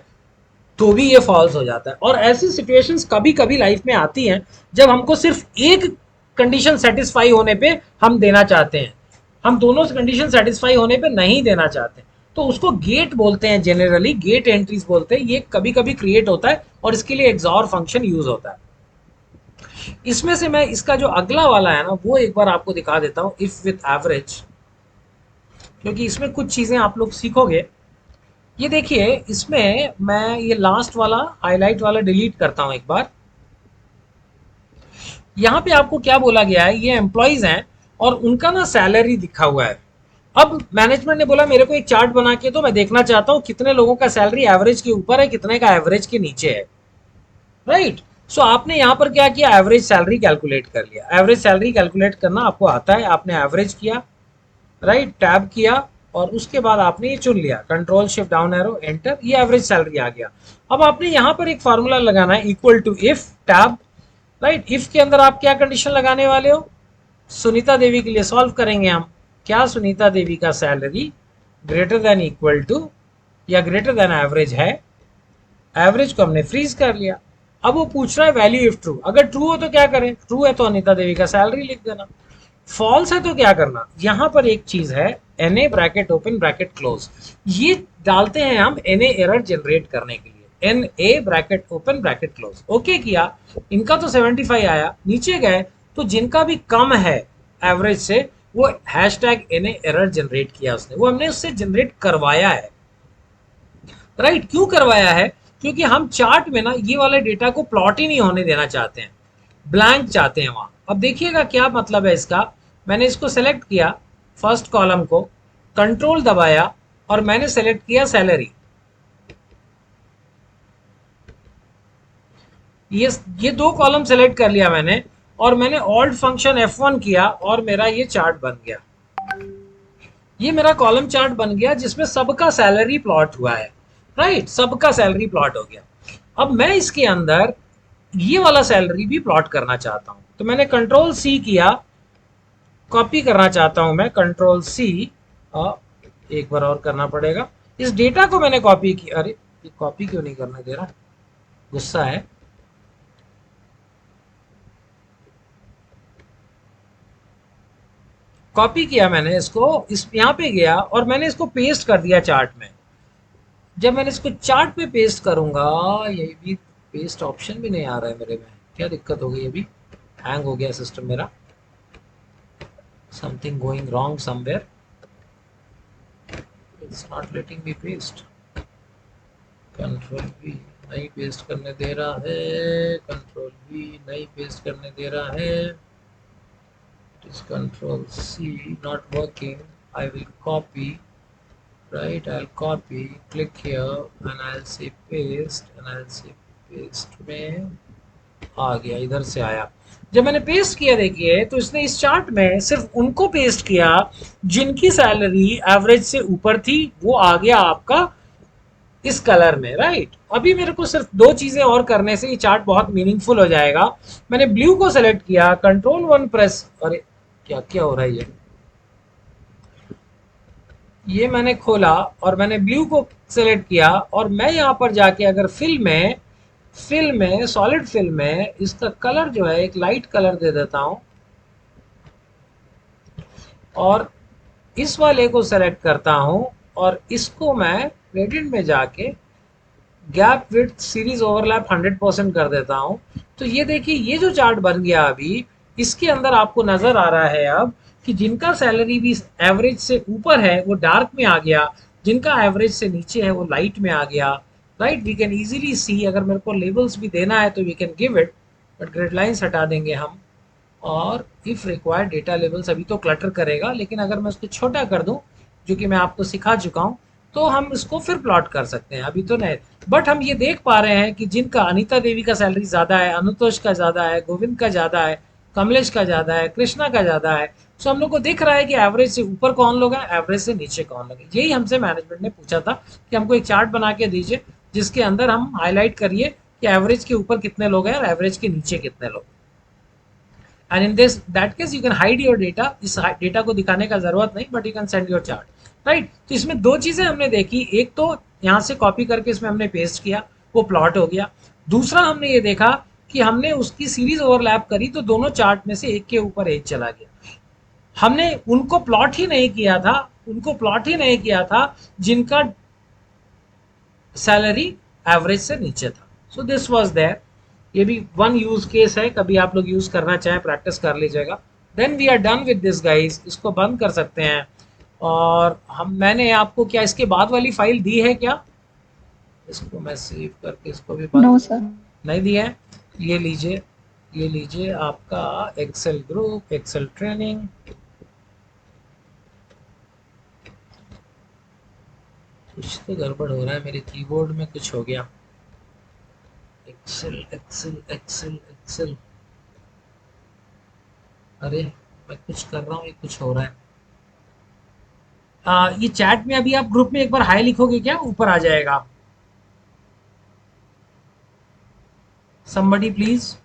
तो भी ये फॉल्स हो जाता है। और ऐसी सिचुएशंस कभी कभी लाइफ में आती हैं जब हमको सिर्फ एक कंडीशन सेटिस्फाई होने पे हम देना चाहते हैं, हम दोनों कंडीशन सेटिस्फाई होने पे नहीं देना चाहते, तो उसको गेट बोलते हैं, जनरली गेट एंट्रीज बोलते हैं। ये कभी कभी क्रिएट होता है और इसके लिए एक्सॉर फंक्शन यूज होता है। इसमें से मैं इसका जो अगला वाला है ना वो एक बार आपको दिखा देता हूं, इफ विथ एवरेज, क्योंकि इसमें कुछ चीजें आप लोग सीखोगे। ये देखिए, इसमें मैं ये लास्ट वाला हाईलाइट वाला डिलीट करता हूं एक बार। यहाँ पे आपको क्या बोला गया है, ये एम्प्लॉइज हैं और उनका ना सैलरी दिखा हुआ है। अब मैनेजमेंट ने बोला मेरे को एक चार्ट बना के दो, मैं देखना चाहता हूँ कितने लोगों का सैलरी एवरेज के ऊपर है, कितने का एवरेज के नीचे है, राइट। सो आपने यहाँ पर क्या किया, एवरेज सैलरी कैलकुलेट कर लिया। एवरेज सैलरी कैलकुलेट करना आपको आता है, आपने एवरेज किया, राइट, टैब किया, और उसके बाद आपने ये चुन लिया, control shift down arrow enter, ये एवरेज सैलरी आ गया। अब आपने यहाँ पर एक फार्मूला लगाना है, equal to if tab, right. If के अंदर आप क्या कंडीशन लगाने वाले हो, सुनीता देवी के लिए सॉल्व करेंगे हम। क्या सुनीता देवी का salary greater than equal to या ग्रेटर देन एवरेज है? एवरेज को हमने फ्रीज कर लिया। अब वो पूछ रहा है वैल्यू इफ ट्रू, अगर ट्रू हो तो क्या करें, ट्रू है तो अनिता देवी का सैलरी लिख देना, फॉल्स है तो क्या करना, यहां पर एक चीज है, N A bracket open bracket close, ये डालते हैं हम एन ए एरर जनरेट करने के लिए, N A bracket open bracket close. Okay किया, इनका तो 75 आया, नीचे गए तो जिनका भी कम है एवरेज से, वो hash tag N A error generate किया उसने, वो हमने उससे जनरेट करवाया है, राइट। क्यों करवाया है, क्योंकि हम चार्ट में ना ये वाले डेटा को प्लॉट ही नहीं होने देना चाहते हैं, ब्लैंक चाहते हैं वहां। अब देखिएगा क्या मतलब है इसका, मैंने इसको सेलेक्ट किया, फर्स्ट कॉलम को कंट्रोल दबाया और मैंने सेलेक्ट किया सैलरी, ये दो कॉलम सेलेक्ट कर लिया मैंने, और मैंने ऑल्ट फंक्शन F1 किया और मेरा ये चार्ट बन गया, ये मेरा कॉलम चार्ट बन गया जिसमें सबका सैलरी प्लॉट हुआ है, राइट, सबका सैलरी प्लॉट हो गया। अब मैं इसके अंदर ये वाला सैलरी भी प्लॉट करना चाहता हूं, तो मैंने कंट्रोल सी किया, कॉपी करना चाहता हूं मैं, कंट्रोल सी, एक बार और करना पड़ेगा, इस डेटा को मैंने कॉपी किया, अरे ये कॉपी क्यों नहीं करने दे रहा, गुस्सा है, कॉपी किया मैंने इसको, इस यहाँ पे गया और मैंने इसको पेस्ट कर दिया चार्ट में। जब मैंने इसको चार्ट पे पेस्ट करूंगा, ये भी पेस्ट ऑप्शन भी नहीं आ रहा है मेरे में, क्या दिक्कत हो गई, अभी हैंग हो गया सिस्टम मेरा, something going wrong somewhere, it's not letting me paste, control we नहीं पेस्ट करने दे रहा है, कंट्रोल वी नहीं पेस्ट करने दे रहा है, it is control C not working, I will copy, right, I'll copy, click here and I'll say paste and I'll say paste में आ गया, इधर से आया। जब मैंने पेस्ट किया देखिए, तो इसने इस चार्ट में सिर्फ उनको पेस्ट किया जिनकी सैलरी एवरेज से ऊपर थी, वो आ गया आपका इस कलर में, राइट। अभी मेरे को सिर्फ दो चीजें और करने से ये चार्ट बहुत मीनिंगफुल हो जाएगा। मैंने ब्लू को सेलेक्ट किया, कंट्रोल 1 प्रेस, अरे क्या क्या हो रहा है, ये मैंने खोला और मैंने ब्लू को सेलेक्ट किया, और मैं यहाँ पर जाके अगर फिल में सॉलिड फिल में इसका कलर जो है एक लाइट कलर दे देता हूं, और इस वाले को सेलेक्ट करता हूं, और इसको मैं ग्रेडियंट में जाके गैप विड्थ सीरीज ओवरलैप 100% कर देता हूं। तो ये देखिए, ये जो चार्ट बन गया अभी, इसके अंदर आपको नजर आ रहा है अब कि जिनका सैलरी भी एवरेज से ऊपर है वो डार्क में आ गया, जिनका एवरेज से नीचे है वो लाइट में आ गया, right. We can easily see, अगर मेरे को लेबल्स भी देना है तो we can give it, but grid lines हटा देंगे हम, और इफ रिक्वायर्ड डेटा लेवल्स अभी तो क्लटर करेगा, लेकिन अगर मैं उसको छोटा कर दूं, जो कि मैं आपको सिखा चुका हूं, तो हम इसको फिर प्लॉट कर सकते हैं, अभी तो नहीं। बट हम ये देख पा रहे हैं कि जिनका अनीता देवी का सैलरी ज्यादा है, अनुतोष का ज्यादा है, गोविंद का ज्यादा है, कमलेश का ज्यादा है, कृष्णा का ज्यादा है, सो हम लोग को दिख रहा है कि एवरेज से ऊपर कौन लोग हैं, एवरेज से नीचे कौन लोग हैं। यही हमसे मैनेजमेंट ने पूछा था कि हमको एक चार्ट बना के दीजिए जिसके अंदर हम हाईलाइट करिए कि एवरेज के ऊपर कितने लोग हैं और एवरेज के नीचे कितने लोग। And in this that case you can hide your data, इस डेटा को दिखाने का जरूरत नहीं, but you can send your chart, right. तो इसमें दो चीजें हमने देखी, एक तो यहाँ से कॉपी करके इसमें हमने पेस्ट किया, वो प्लॉट हो गया। दूसरा हमने ये देखा कि हमने उसकी सीरीज ओवरलैप करी तो दोनों चार्ट में से एक के ऊपर एक चला गया। हमने उनको प्लॉट ही नहीं किया था, उनको प्लॉट ही नहीं किया था जिनका सैलरी एवरेज से नीचे था। सो दिस वाज देयर, ये भी वन यूज केस है, कभी आप लोग यूज करना चाहें प्रैक्टिस कर लीजिएगा। Then we are done with this guys, इसको बंद कर सकते हैं। और मैंने आपको क्या इसके बाद वाली फाइल दी है क्या, इसको मैं सेव करके इसको भी बंद, नो सर। नहीं दिया है। ये लीजिए, ये लीजिए आपका एक्सेल ग्रुप, एक्सेल ट्रेनिंग। कुछ तो गड़बड़ हो रहा है, मेरे कीबोर्ड में कुछ हो गया, एक एक्सेल एक्सेल एक्सेल एक्सेल। अरे मैं कुछ कर रहा हूँ, ये कुछ हो रहा है। ये चैट में अभी आप ग्रुप में एक बार हाई लिखोगे क्या, ऊपर आ जाएगा। समबडी प्लीज,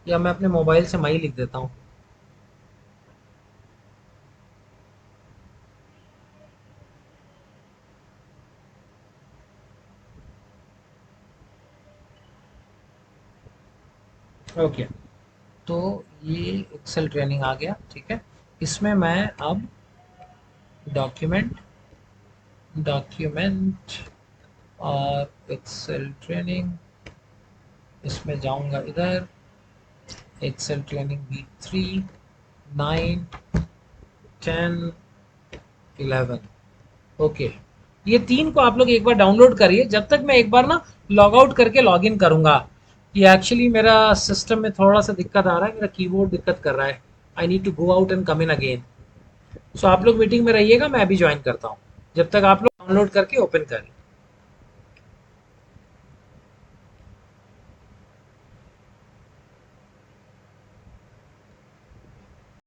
या मैं अपने मोबाइल से माई लिख देता हूँ। ओके, तो ये एक्सेल ट्रेनिंग आ गया, ठीक है। इसमें मैं अब डॉक्यूमेंट डॉक्यूमेंट और एक्सेल ट्रेनिंग, इसमें जाऊंगा इधर, एक्सेल ट्रेनिंग वीक 3, 9, 10, 11। ओके, ये तीन को आप लोग एक बार डाउनलोड करिए, जब तक मैं एक बार ना लॉग आउट करके लॉग इन करूंगा। ये एक्चुअली मेरा सिस्टम में थोड़ा सा दिक्कत आ रहा है, मेरा कीबोर्ड दिक्कत कर रहा है। I need to go out and come in again. So आप लोग मीटिंग में रहिएगा, मैं अभी ज्वाइन करता हूँ, जब तक आप लोग डाउनलोड करके ओपन करें।